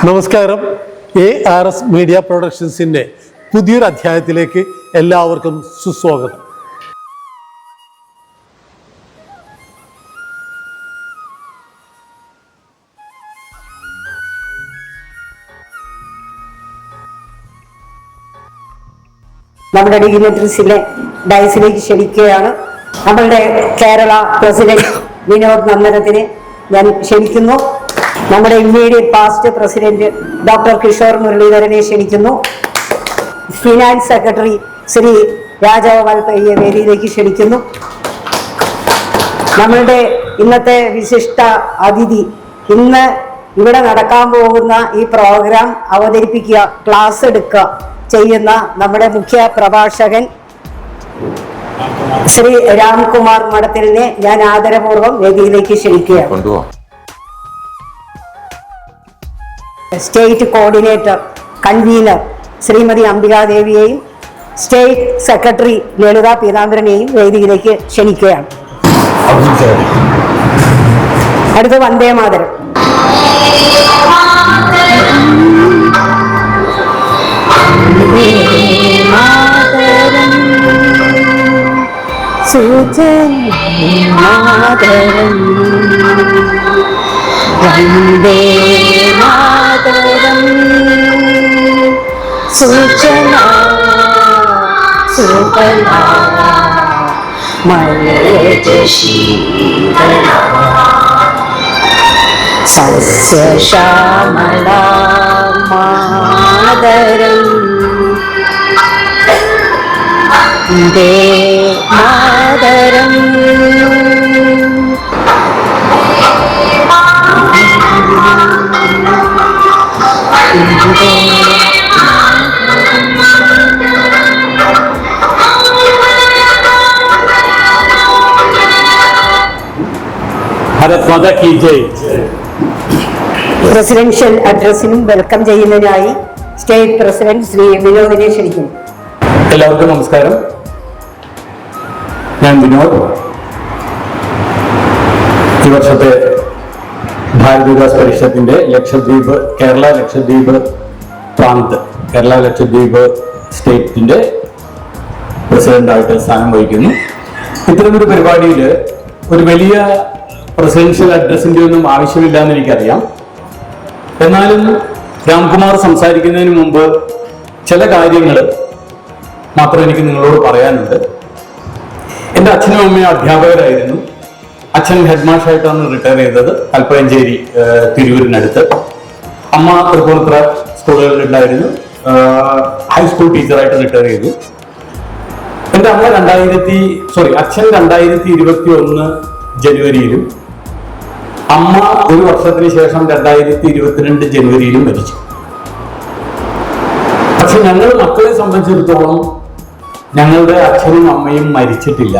നമസ്കാരം. ARS media പ്രൊഡക്ഷൻസിൻ്റെ പുതിയൊരു അധ്യായത്തിലേക്ക് എല്ലാവർക്കും സുസ്വാഗതം. നമ്മുടെ ഡിഗ്നിറ്ററീസിലെ ഡയസിലേക്ക് ക്ഷണിക്കുകയാണ്. നമ്മളുടെ കേരള പ്രസിഡന്റ് വിനോദ് നന്ദനത്തിനെ ഞാൻ ക്ഷണിക്കുന്നു. നമ്മുടെ immediate past president doctor Kishore മുരളീധരനെ ക്ഷണിക്കുന്നു. ഫിനാൻസ് സെക്രട്ടറി ശ്രീ രാജാവ് വാൽപ്പയ്യെ വേദിയിലേക്ക് ക്ഷണിക്കുന്നു. നമ്മളുടെ ഇന്നത്തെ വിശിഷ്ട അതിഥി, ഇന്ന് ഇവിടെ നടക്കാൻ പോകുന്ന ഈ പ്രോഗ്രാം അവതരിപ്പിക്കുക, ക്ലാസ് എടുക്കുക ചെയ്യുന്ന നമ്മുടെ മുഖ്യ പ്രഭാഷകൻ ശ്രീ രാംകുമാർ മഠത്തിലിനെ ഞാൻ ആദരപൂർവ്വം വേദിയിലേക്ക് ക്ഷണിക്കുകയാണ്. സ്റ്റേറ്റ് കോർഡിനേറ്റർ കൺവീനർ ശ്രീമതി അംബികാദേവിയെയും സ്റ്റേറ്റ് സെക്രട്ടറി ലളിത പീതാംബരനെയും വേദിയിലേക്ക് ക്ഷണിക്കുകയാണ്. അടുത്ത വന്ദേ മാതരം. വന്ദേ മാതരം സൂചനാ സുഫലാ മലയജശീതളാ സസ്യശ്യാമളാ മാതരം വന്ദേ മാതരം. പ്രസിഡൻഷ്യൽ അഡ്രസ്സിനും വെൽക്കം ചെയ്യുന്നതിനായി സ്റ്റേറ്റ് പ്രസിഡന്റ് ശ്രീ വിനോദിനെ ക്ഷണിക്കുന്നു. എല്ലാവർക്കും നമസ്കാരം. ഞാൻ വിനോദ്. ഈ വർഷത്തെ ഭാരത് വികാസ് പരിഷത്തിന്റെ ലക്ഷദ്വീപ് കേരള ലക്ഷദ്വീപ് പ്രാന്ത് കേരള ലക്ഷദ്വീപ് സ്റ്റേറ്റിന്റെ പ്രസിഡന്റായിട്ട് സ്ഥാനം വഹിക്കുന്നു. ഇത്തരമൊരു പരിപാടിയിൽ ഒരു വലിയ പ്രസിഡൻഷ്യൽ അഡ്രസ്സിന്റെ ഒന്നും ആവശ്യമില്ല എന്ന് എനിക്കറിയാം. എന്നാലും രാംകുമാർ സംസാരിക്കുന്നതിന് മുമ്പ് ചില കാര്യങ്ങൾ മാത്രം എനിക്ക് നിങ്ങളോട് പറയാനുണ്ട്. എൻ്റെ അച്ഛനും അമ്മയും അധ്യാപകരായിരുന്നു. അച്ഛൻ ഹെഡ് മാഷായിട്ടാണ് റിട്ടയർ ചെയ്തത്, കൽപ്പകഞ്ചേരി തിരൂരിനടുത്ത്. അമ്മ തൃപ്പൂണിത്തുറ സ്കൂളുകളിലുണ്ടായിരുന്നു, ഹൈസ്കൂൾ ടീച്ചറായിട്ട് റിട്ടയർ ചെയ്തു. എൻ്റെ അച്ഛൻ 2021 ജനുവരിയിലും അമ്മ ഒരു വർഷത്തിന് ശേഷം 2022 ജനുവരിയിലും മരിച്ചു. പക്ഷെ ഞങ്ങൾ മക്കളെ സംബന്ധിച്ചിടത്തോളം ഞങ്ങളുടെ അച്ഛനും അമ്മയും മരിച്ചിട്ടില്ല.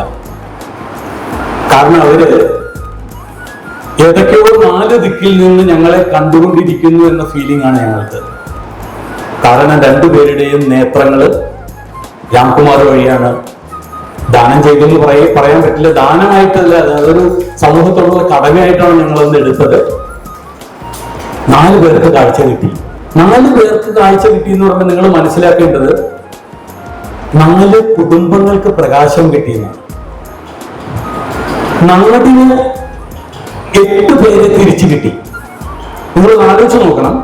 കാരണം അവര് ഏതൊക്കെയോ 4 ദിക്കിൽ നിന്ന് ഞങ്ങളെ കണ്ടുകൊണ്ടിരിക്കുന്നു എന്ന ഫീലിംഗ് ആണ് ഞങ്ങൾക്ക്. കാരണം രണ്ടുപേരുടെയും നേത്രങ്ങള് രാംകുമാർ വഴിയാണ് ദാനം ചെയ്തെന്ന് പറയാൻ പറ്റില്ല. ദാനമായിട്ടല്ല, അതൊരു സമൂഹത്തോടുള്ള കടമയായിട്ടാണ് ഞങ്ങളൊന്ന് എടുത്തത്. 4 പേർക്ക് കാഴ്ച കിട്ടി. 4 പേർക്ക് കാഴ്ച കിട്ടി എന്ന് പറയുമ്പോൾ നിങ്ങൾ മനസ്സിലാക്കേണ്ടത് 4 കുടുംബങ്ങൾക്ക് പ്രകാശം കിട്ടിയെന്നാണ്. നാടിന് 8 പേരെ തിരിച്ചു കിട്ടി. നിങ്ങൾ ആലോചിച്ച് നോക്കണം,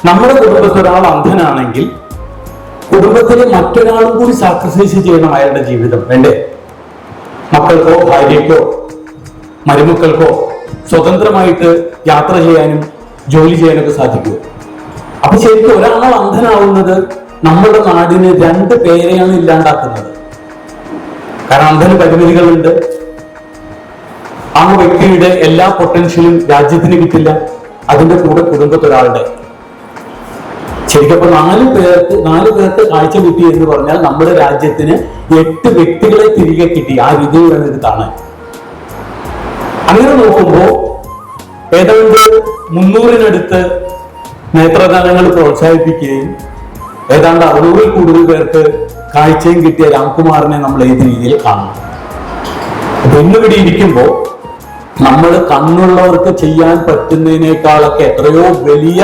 നമ്മുടെ കുടുംബത്തിൽ ഒരാൾ അന്ധനാണെങ്കിൽ കുടുംബത്തിലെ മറ്റൊരാളും കൂടി സാക്രിഫൈസ് ചെയ്യണം അയാളുടെ ജീവിതം, വേണ്ടേ? മക്കൾക്കോ ഭാര്യയ്ക്കോ മരുമക്കൾക്കോ സ്വതന്ത്രമായിട്ട് യാത്ര ചെയ്യാനും ജോലി ചെയ്യാനൊക്കെ സാധിക്കുമോ? അപ്പൊ ശരിക്കും ഒരാൾ അന്ധനാവുന്നത് നമ്മുടെ നാടിന് 2 പേരെയാണ് ഇല്ലാണ്ടാക്കുന്നത്. കാരണം അന്ധന് പരിമിതികളുണ്ട്. ആ വ്യക്തിയുടെ എല്ലാ പൊട്ടൻഷ്യലും രാജ്യത്തിന് കിട്ടില്ല, അതിന്റെ കൂടെ കുടുംബത്തൊരാളുടെ. ശരിക്കും 4 പേർക്ക് കാഴ്ച കിട്ടി എന്ന് പറഞ്ഞാൽ നമ്മുടെ രാജ്യത്തിന് 8 വ്യക്തികളെ തിരികെ കിട്ടി. ആ രീതി വേണ്ടത് കാണാൻ. അങ്ങനെ നോക്കുമ്പോ ഏതാണ്ട് 300-നടുത്ത് നേത്രദാനങ്ങൾ പ്രോത്സാഹിപ്പിക്കുകയും ഏതാണ്ട് 600-ൽ കൂടുതൽ പേർക്ക് കാഴ്ചയും കിട്ടിയ രാംകുമാറിനെ നമ്മൾ ഏത് രീതിയിൽ കാണണം. വെല്ലുവിളി ഇരിക്കുമ്പോ നമ്മൾ കണ്ണുള്ളവർക്ക് ചെയ്യാൻ പറ്റുന്നതിനേക്കാളൊക്കെ എത്രയോ വലിയ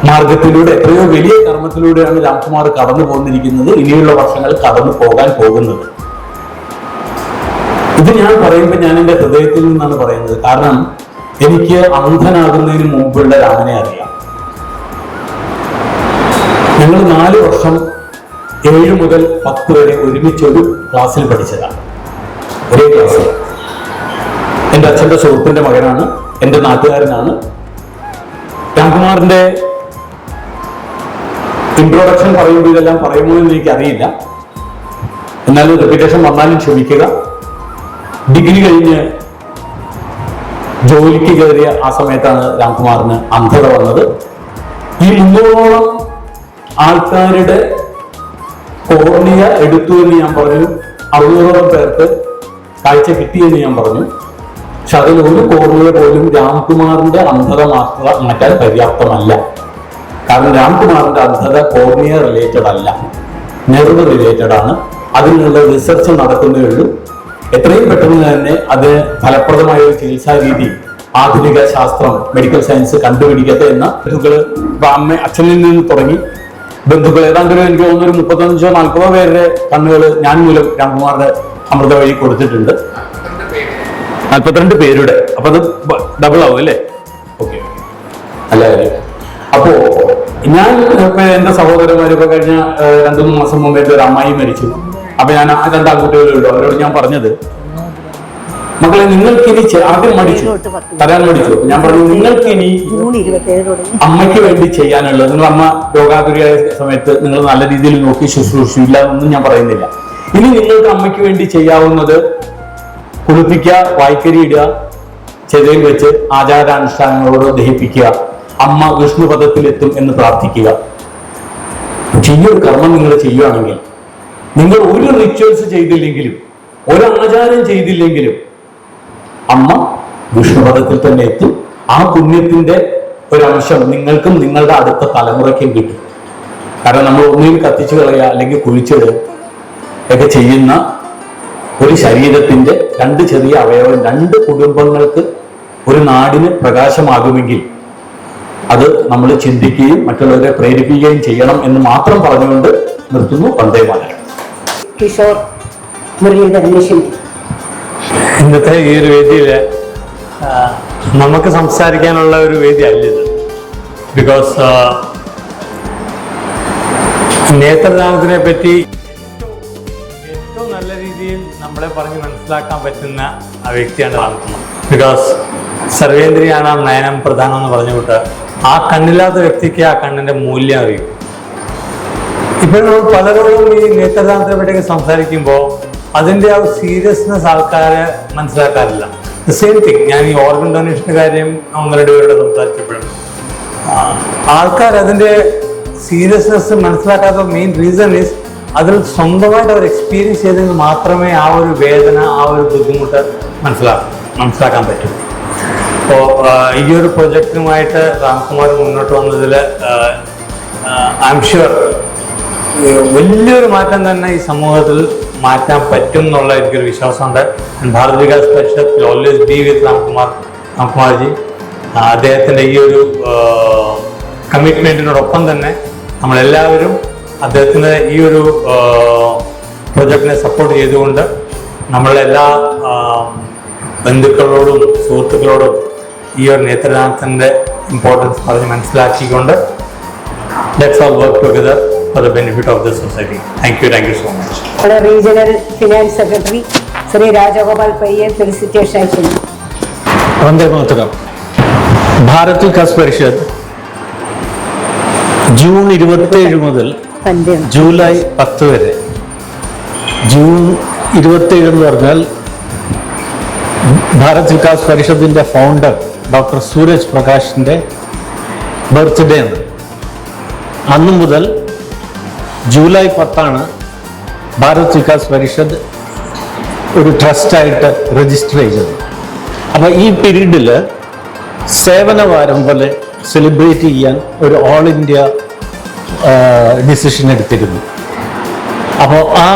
മാർഗത്തിലൂടെ, എത്രയോ വലിയ കർമ്മത്തിലൂടെയാണ് രാംകുമാർ കടന്നു പോന്നിരിക്കുന്നത്, ഇനിയുള്ള വർഷങ്ങൾ കടന്നു പോകാൻ പോകുന്നത്. ഇത് ഞാൻ പറയുമ്പോൾ ഞാൻ എൻ്റെ ഹൃദയത്തിൽ നിന്നാണ് പറയുന്നത്. കാരണം എനിക്ക് അന്ധനാകുന്നതിന് മുമ്പുള്ള രാമനെ അറിയാം. ഞങ്ങൾ 4 വർഷം 7 മുതൽ 10 വരെ ഒരുമിച്ചൊരു ക്ലാസ്സിൽ പഠിച്ചതാണ്, ഒരേ ക്ലാസ്സിൽ. എൻ്റെ അച്ഛൻ്റെ സുഹൃത്തിൻ്റെ മകനാണ്, എൻ്റെ നാട്ടുകാരനാണ്. രാംകുമാറിന്റെ ഇൻട്രൊഡക്ഷൻ പറയുമ്പോൾ ഇതെല്ലാം പറയുമോ എന്ന് എനിക്കറിയില്ല, എന്നാലും റെപ്യൂട്ടേഷൻ വന്നാലും ക്ഷമിക്കുക. ഡിഗ്രി കഴിഞ്ഞ് ജോലിക്ക് കയറിയ ആ സമയത്താണ് രാംകുമാറിന് അന്ധത വന്നത്. ഈ 300ഓളം ആൾക്കാരുടെ കോർണിയ എടുത്തു എന്ന് ഞാൻ പറഞ്ഞു, 600ഓളം പേർക്ക് കാഴ്ച കിട്ടിയെന്ന് ഞാൻ പറഞ്ഞു. പക്ഷെ അതിൽ ഒരു കോർണിയ പോലും രാംകുമാറിന്റെ അന്ധത മാറ്റാൻ പര്യാപ്തമല്ല. കാരണം രാംകുമാറിന്റെ അന്ധത കോർണിയ റിലേറ്റഡ് അല്ല, നെർവ് റിലേറ്റഡ് ആണ്. അതിനുള്ള റിസർച്ച് നടക്കുന്നേ ഉള്ളൂ. എത്രയും പെട്ടെന്ന് തന്നെ അത് ഫലപ്രദമായ ഒരു ചികിത്സാ രീതി ആധുനിക ശാസ്ത്രം, മെഡിക്കൽ സയൻസ് കണ്ടുപിടിക്കട്ടെ എന്ന ബന്ധുക്കള് അച്ഛനിൽ നിന്ന് തുടങ്ങി ബന്ധുക്കൾ ഏതാണ്ട് എനിക്ക് തോന്നുന്നു 35-40 പേരുടെ കണ്ണുകൾ ഞാൻ മൂലം രാംകുമാറിന്റെ അമൃത വഴി കൊടുത്തിട്ടുണ്ട്. 42 പേരുടെ. അപ്പൊ അത് ഡബിൾ ആവും അല്ലേ? ഓക്കെ, അല്ല കാര്യം. അപ്പോ ഞാൻ എന്റെ സഹോദരന്മാരിപ്പോ കഴിഞ്ഞ 2-3 മാസം മുമ്പേ ഒരു അമ്മായി മരിച്ചു. അപ്പൊ ഞാൻ ആ 2 ആൺകുട്ടികളുള്ളൂ. അവരോട് ഞാൻ പറഞ്ഞത്, മക്കളെ നിങ്ങൾക്കിനി ആദ്യം മടിച്ചു തരാൻ മടിച്ചു. ഞാൻ പറഞ്ഞു നിങ്ങൾക്കിനി അമ്മയ്ക്ക് വേണ്ടി ചെയ്യാനുള്ളത്, നിങ്ങൾ അമ്മ രോഗാതുരിയായ സമയത്ത് നിങ്ങൾ നല്ല രീതിയിൽ നോക്കി ശുശ്രൂഷയില്ല എന്നൊന്നും ഞാൻ പറയുന്നില്ല. ഇനി നിങ്ങൾക്ക് അമ്മയ്ക്ക് വേണ്ടി ചെയ്യാവുന്നത് കുളിപ്പിക്കുക, വായ്ക്കരി ഇടുക, ചെതയിൽ വെച്ച് ആചാരാനുഷ്ഠാനങ്ങളോട് ദഹിപ്പിക്കുക, അമ്മ വിഷ്ണുപദത്തിലെത്തും എന്ന് പ്രാർത്ഥിക്കുക. ഈ ഒരു കർമ്മം നിങ്ങൾ ചെയ്യുകയാണെങ്കിൽ, നിങ്ങൾ ഒരു റിച്വൽസ് ചെയ്തില്ലെങ്കിലും, ഒരു ആചാരം ചെയ്തില്ലെങ്കിലും അമ്മ വിഷ്ണുപദത്തിൽ തന്നെ എത്തും. ആ പുണ്യത്തിന്റെ ഒരംശം നിങ്ങൾക്കും നിങ്ങളുടെ അടുത്ത തലമുറയ്ക്കും കിട്ടും. കാരണം നമ്മൾ ഒന്നിൽ കത്തിച്ചു കളയുക അല്ലെങ്കിൽ കുഴിച്ചിടുക ഒക്കെ ചെയ്യുന്ന ഒരു ശരീരത്തിന്റെ 2 ചെറിയ അവയവം 2 കുടുംബങ്ങൾക്ക്, ഒരു നാടിന് പ്രകാശമാകുമെങ്കിൽ അത് നമ്മൾ ചിന്തിക്കുകയും മറ്റുള്ളവരെ പ്രേരിപ്പിക്കുകയും ചെയ്യണം എന്ന് മാത്രം പറഞ്ഞുകൊണ്ട് നിർത്തുന്നു. വന്ദേ മാതരം. കിഷോർ മുരളീധരൻ. ഇന്നത്തെ ഈ ഒരു വേദിയില് നമുക്ക് സംസാരിക്കാനുള്ള ഒരു വേദി അല്ലിത്. ബിക്കോസ് നേത്രദാനത്തിനെ പറ്റി ഏറ്റവും നല്ല രീതിയിൽ നമ്മളെ പറഞ്ഞ് മനസ്സിലാക്കാൻ പറ്റുന്ന ആ വ്യക്തിയാണ് രാംകുമാർ. ബിക്കോസ് സർവേന്ദ്രിയാണ് നയനം പ്രധാനം എന്ന് പറഞ്ഞുകൊണ്ട് ആ കണ്ണില്ലാത്ത വ്യക്തിക്ക് ആ കണ്ണിന്റെ മൂല്യം അറിയും. ഇപ്പോൾ പലരോടും ഈ നേത്രദാനത്തിനെ പറ്റിയൊക്കെ സംസാരിക്കുമ്പോൾ അതിൻ്റെ ആ സീരിയസ്നെസ് ആൾക്കാരെ മനസ്സിലാക്കാറില്ല. ദ സെയിം തിങ് ഞാൻ ഈ ഓർഗൻ ഡൊണേഷൻ്റെ കാര്യം 1-2 പേരോട് സംസാരിച്ചപ്പോഴും ആൾക്കാർ അതിൻ്റെ സീരിയസ്നെസ് മനസ്സിലാക്കാത്ത മെയിൻ റീസൺ ഈസ് അതിൽ സ്വന്തമായിട്ട് അവർ എക്സ്പീരിയൻസ് ചെയ്തെങ്കിൽ മാത്രമേ ആ ഒരു വേദന, ആ ഒരു ബുദ്ധിമുട്ട് മനസ്സിലാക്കാൻ പറ്റും. അപ്പോൾ ഈ ഒരു പ്രൊജക്റ്റുമായിട്ട് രാംകുമാർ മുന്നോട്ട് വന്നതിൽ ഐ എം ഷുവർ വലിയൊരു മാറ്റം തന്നെ ഈ സമൂഹത്തിൽ മാറ്റാൻ പറ്റും എന്നുള്ള എനിക്കൊരു വിശ്വാസമുണ്ട്. ഭാരത് വികാസ് പരിഷത്ത് വിൽ ഓൾവേസ് ബി വിത്ത് രാംകുമാർജി. അദ്ദേഹത്തിൻ്റെ ഈ ഒരു കമ്മിറ്റ്മെൻറ്റിനോടൊപ്പം തന്നെ നമ്മളെല്ലാവരും അദ്ദേഹത്തിൻ്റെ ഈ ഒരു പ്രൊജക്റ്റിനെ സപ്പോർട്ട് ചെയ്തുകൊണ്ട് നമ്മളെല്ലാ ബന്ധുക്കളോടും സുഹൃത്തുക്കളോടും ഈ ഒരു നേത്രദാനത്തിൻ്റെ ഇമ്പോർട്ടൻസ് പറഞ്ഞ് മനസ്സിലാക്കിക്കൊണ്ട് let's all work together for the benefit of the society. Thank you so much. Regional Finance Secretary Sri Rajagopal Paiye, felicitation. Vande Mataram. Bharat Vikas Parishad June 27 മുതൽ ജൂലൈ 10 വരെ, ജൂൺ 27 എന്ന് പറഞ്ഞാൽ ഭാരത് വികാസ് പരിഷത്തിന്റെ ഫൗണ്ടർ ഡോക്ടർ സൂരജ് പ്രകാശിന്റെ ബർത്ത്ഡേ ആണ്. അന്നു മുതൽ ജൂലൈ 10 ഭാരത് വികാസ് പരിഷത്ത് ഒരു ട്രസ്റ്റായിട്ട് രജിസ്റ്റർ ചെയ്തത്. അപ്പോൾ ഈ പീരീഡിൽ സേവനവാരം പോലെ സെലിബ്രേറ്റ് ചെയ്യാൻ ഒരു ഓൾ ഇന്ത്യ ഡിസിഷൻ എടുത്തിരുന്നു. അപ്പോൾ ആ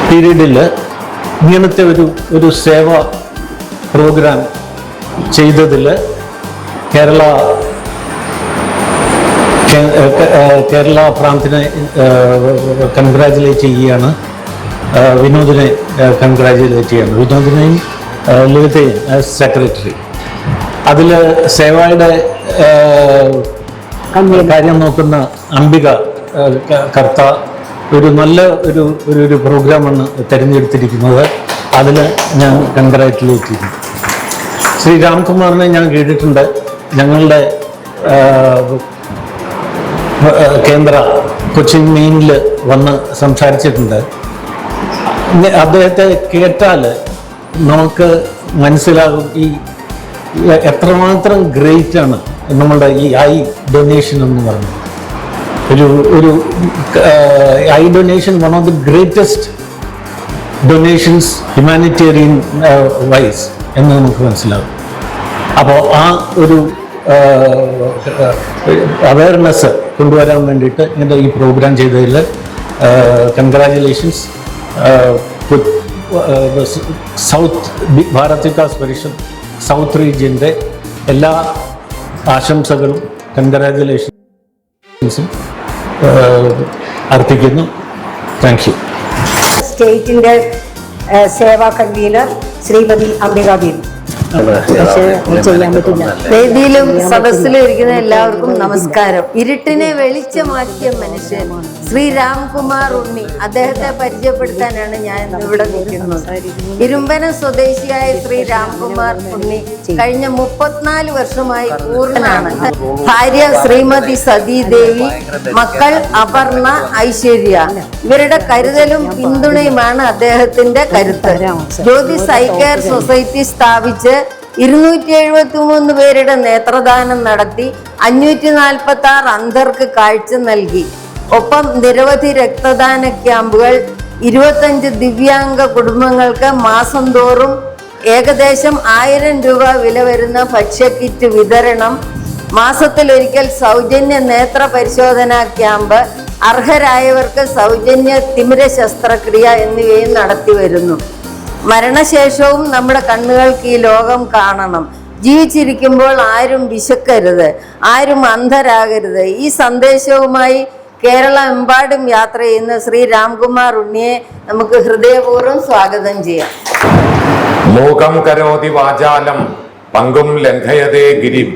പീരീഡിൽ ഇങ്ങനത്തെ ഒരു സേവ പ്രോഗ്രാം ചെയ്തതിൽ കേരള കേരള പ്രാന്തിനെ കൺഗ്രാജുലേറ്റ് ചെയ്യുകയാണ്. വിനോദിനെ കൺഗ്രാജുലേറ്റ് ചെയ്യാണ്. വിനോദിനെയും ലളിതയും ആസ് സെക്രട്ടറി. അതിൽ സേവയുടെ കാര്യം നോക്കുന്ന അംബിക കർത്ത ഒരു നല്ല ഒരു പ്രോഗ്രാമാണ് തിരഞ്ഞെടുത്തിരിക്കുന്നത്. അതിൽ ഞാൻ കൺഗ്രാറ്റുലേറ്റ് ചെയ്യുന്നു. ശ്രീ രാംകുമാറിനെ ഞാൻ കേട്ടിട്ടുണ്ട്. ഞങ്ങളുടെ കേന്ദ്ര കൊച്ചിൻ മെയിനിൽ വന്ന് സംസാരിച്ചിട്ടുണ്ട്. അദ്ദേഹത്തെ കേട്ടാൽ നമുക്ക് മനസ്സിലാകും ഈ എത്രമാത്രം ഗ്രേറ്റ് ആണ് നമ്മളുടെ ഈ ഐ ഡൊനേഷൻ എന്ന് പറയുന്നത്. ഒരു eye donation one of the greatest donations humanitarian wise എന്ന് നമുക്ക് മനസ്സിലാകും. അപ്പോൾ ആ ഒരു അവയർനെസ് കൊണ്ടുവരാൻ വേണ്ടിയിട്ട് ഇങ്ങനെ ഈ പ്രോഗ്രാം ചെയ്തതിൽ congratulations. South Bharat Vikas Parishad south റീജിയൻ്റെ എല്ലാ ആശംസകളും കൺഗ്രാജുലേഷൻസും അർപ്പിക്കുന്നു. Thank you. സ്റ്റേറ്റിന്റെ സേവാ കൺവീനർ ശ്രീമതി അംബിക ദേവി. ചെയ്യാൻ പറ്റില്ല. വേദിയിലും സദസ്സിലും ഇരിക്കുന്ന എല്ലാവർക്കും നമസ്കാരം. ഇരുട്ടിനെ വെളിച്ചമാക്കിയ മനുഷ്യൻ ശ്രീ രാംകുമാർ ഉണ്ണി, അദ്ദേഹത്തെ പരിചയപ്പെടുത്താനാണ് ഞാൻ ഇവിടെ നിൽക്കുന്നത്. ഇരുമ്പനം സ്വദേശിയായ ശ്രീ രാംകുമാർ ഉണ്ണി കഴിഞ്ഞ 34 വർഷമായി പൂർണ്ണനാണ്. ഭാര്യ ശ്രീമതി സതീദേവി, മക്കൾ അപർണ, ഐശ്വര്യ. ഇവരുടെ കരുതലും പിന്തുണയുമാണ് അദ്ദേഹത്തിന്റെ കരുത്ത്. ജ്യോതി സൈക്കർ സൊസൈറ്റി സ്ഥാപിച്ച് 273 പേരുടെ നേത്രദാനം നടത്തി 546 അന്ധർക്ക് കാഴ്ച നൽകി. ഒപ്പം നിരവധി രക്തദാന ക്യാമ്പുകൾ, 25 ദിവ്യാംഗ കുടുംബങ്ങൾക്ക് മാസം തോറും ഏകദേശം 1000 രൂപ വില വരുന്ന ഭക്ഷ്യക്കിറ്റ് വിതരണം, മാസത്തിലൊരിക്കൽ സൗജന്യ നേത്ര പരിശോധനാ ക്യാമ്പ്, അർഹരായവർക്ക് സൗജന്യ തിമിര ശസ്ത്രക്രിയ എന്നിവയും നടത്തി വരുന്നു. മരണശേഷവും നമ്മുടെ കണ്ണുകൾക്ക് ഈ ലോകം കാണണം. ജീവിച്ചിരിക്കുമ്പോൾ ആരും വിശക്കരുത്, ആരും അന്ധരാകരുത്. ഈ സന്ദേശവുമായി കേരളമെമ്പാടും യാത്ര ചെയ്യുന്ന ശ്രീ രാംകുമാർ ഉണ്ണിയെ നമുക്ക് ഹൃദയപൂർവ്വം സ്വാഗതം ചെയ്യാം. മൂകം കരോതി വാചാലം പങ്കും ലംഘയതേ ഗിരിം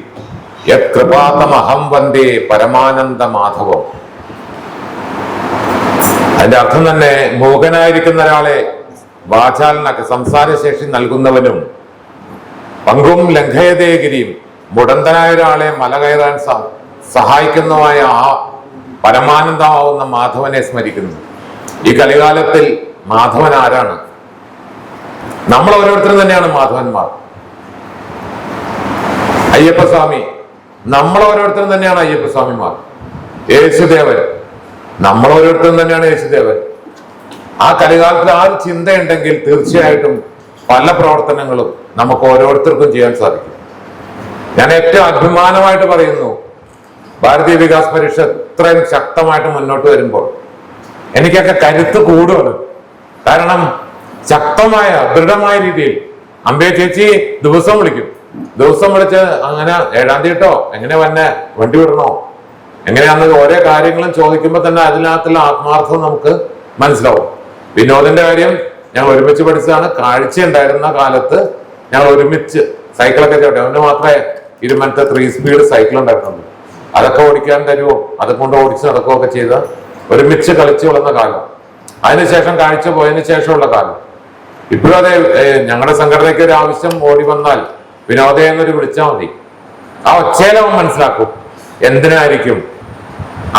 യത് കൃപാതമഹം വന്ദേ പരമാനന്ദ മാധവം. അതിന്റെ അർത്ഥം തന്നെ മൂകനായിരിക്കുന്ന ഒരാളെ വാചാലനക്ക് സംസാരശേഷി നൽകുന്നവനും, പങ്കും ലംഘയതേ ഗിരിയും മുടന്തനായ ഒരാളെ മല കയറാൻ സഹായിക്കുന്നതുമായ ആ പരമാനന്ദമാവുന്ന മാധവനെ സ്മരിക്കുന്നു. ഈ കലികാലത്തിൽ മാധവൻ ആരാണ്? നമ്മൾ ഓരോരുത്തരും തന്നെയാണ് മാധവന്മാർ. അയ്യപ്പസ്വാമി, നമ്മൾ ഓരോരുത്തരും തന്നെയാണ് അയ്യപ്പസ്വാമിമാർ. യേശുദേവൻ, നമ്മൾ ഓരോരുത്തരും തന്നെയാണ് യേശുദേവൻ. ആ കലികാലത്തിൽ ആ ഒരു ചിന്തയുണ്ടെങ്കിൽ തീർച്ചയായിട്ടും പല പ്രവർത്തനങ്ങളും നമുക്ക് ഓരോരുത്തർക്കും ചെയ്യാൻ സാധിക്കും. ഞാൻ ഏറ്റവും അഭിമാനമായിട്ട് പറയുന്നു, ഭാരതീയ വികാസ് പരിഷത്ത് ഇത്രയും ശക്തമായിട്ട് മുന്നോട്ട് വരുമ്പോൾ എനിക്കൊക്കെ കരുത്ത് കൂടുകയാണ്. കാരണം ശക്തമായ ദൃഢമായ രീതിയിൽ അമ്പേ ചേച്ചി ദിവസം വിളിക്കും. ദിവസം വിളിച്ച് അങ്ങനെ 7-ാം തീയതി എങ്ങനെ വന്നെ വണ്ടി വിടണോ, എങ്ങനെയാന്ന് ഓരോ കാര്യങ്ങളും ചോദിക്കുമ്പോൾ തന്നെ അതിനകത്തുള്ള ആത്മാർത്ഥം നമുക്ക് മനസ്സിലാവും. വിനോദിന്റെ കാര്യം ഞങ്ങൾ ഒരുമിച്ച് പഠിച്ചതാണ്. കാഴ്ച ഉണ്ടായിരുന്ന കാലത്ത് ഞങ്ങൾ ഒരുമിച്ച് സൈക്കിളൊക്കെ ചോട്ടെ. അവന് മാത്രമേ ഇരുമനത്തെ 3 സ്പീഡ് സൈക്കിൾ ഉണ്ടായിരുന്നുള്ളൂ. അതൊക്കെ ഓടിക്കാൻ തരുമോ, അതൊക്കെ കൊണ്ട് ഓടിച്ച് നടക്കുകയൊക്കെ ചെയ്ത് ഒരുമിച്ച് കളിച്ചു വളർന്ന കാലം. അതിനുശേഷം കാഴ്ച പോയതിനു ശേഷമുള്ള കാലം. ഇപ്പോഴും അതെ, ഞങ്ങളുടെ സംഘടനയ്ക്ക് ഒരു ആവശ്യം ഓടി വന്നാൽ വിനോദയെ എന്നൊരു വിളിച്ചാൽ മതി. ആ ഒച്ചയിലവൻ മനസ്സിലാക്കും എന്തിനായിരിക്കും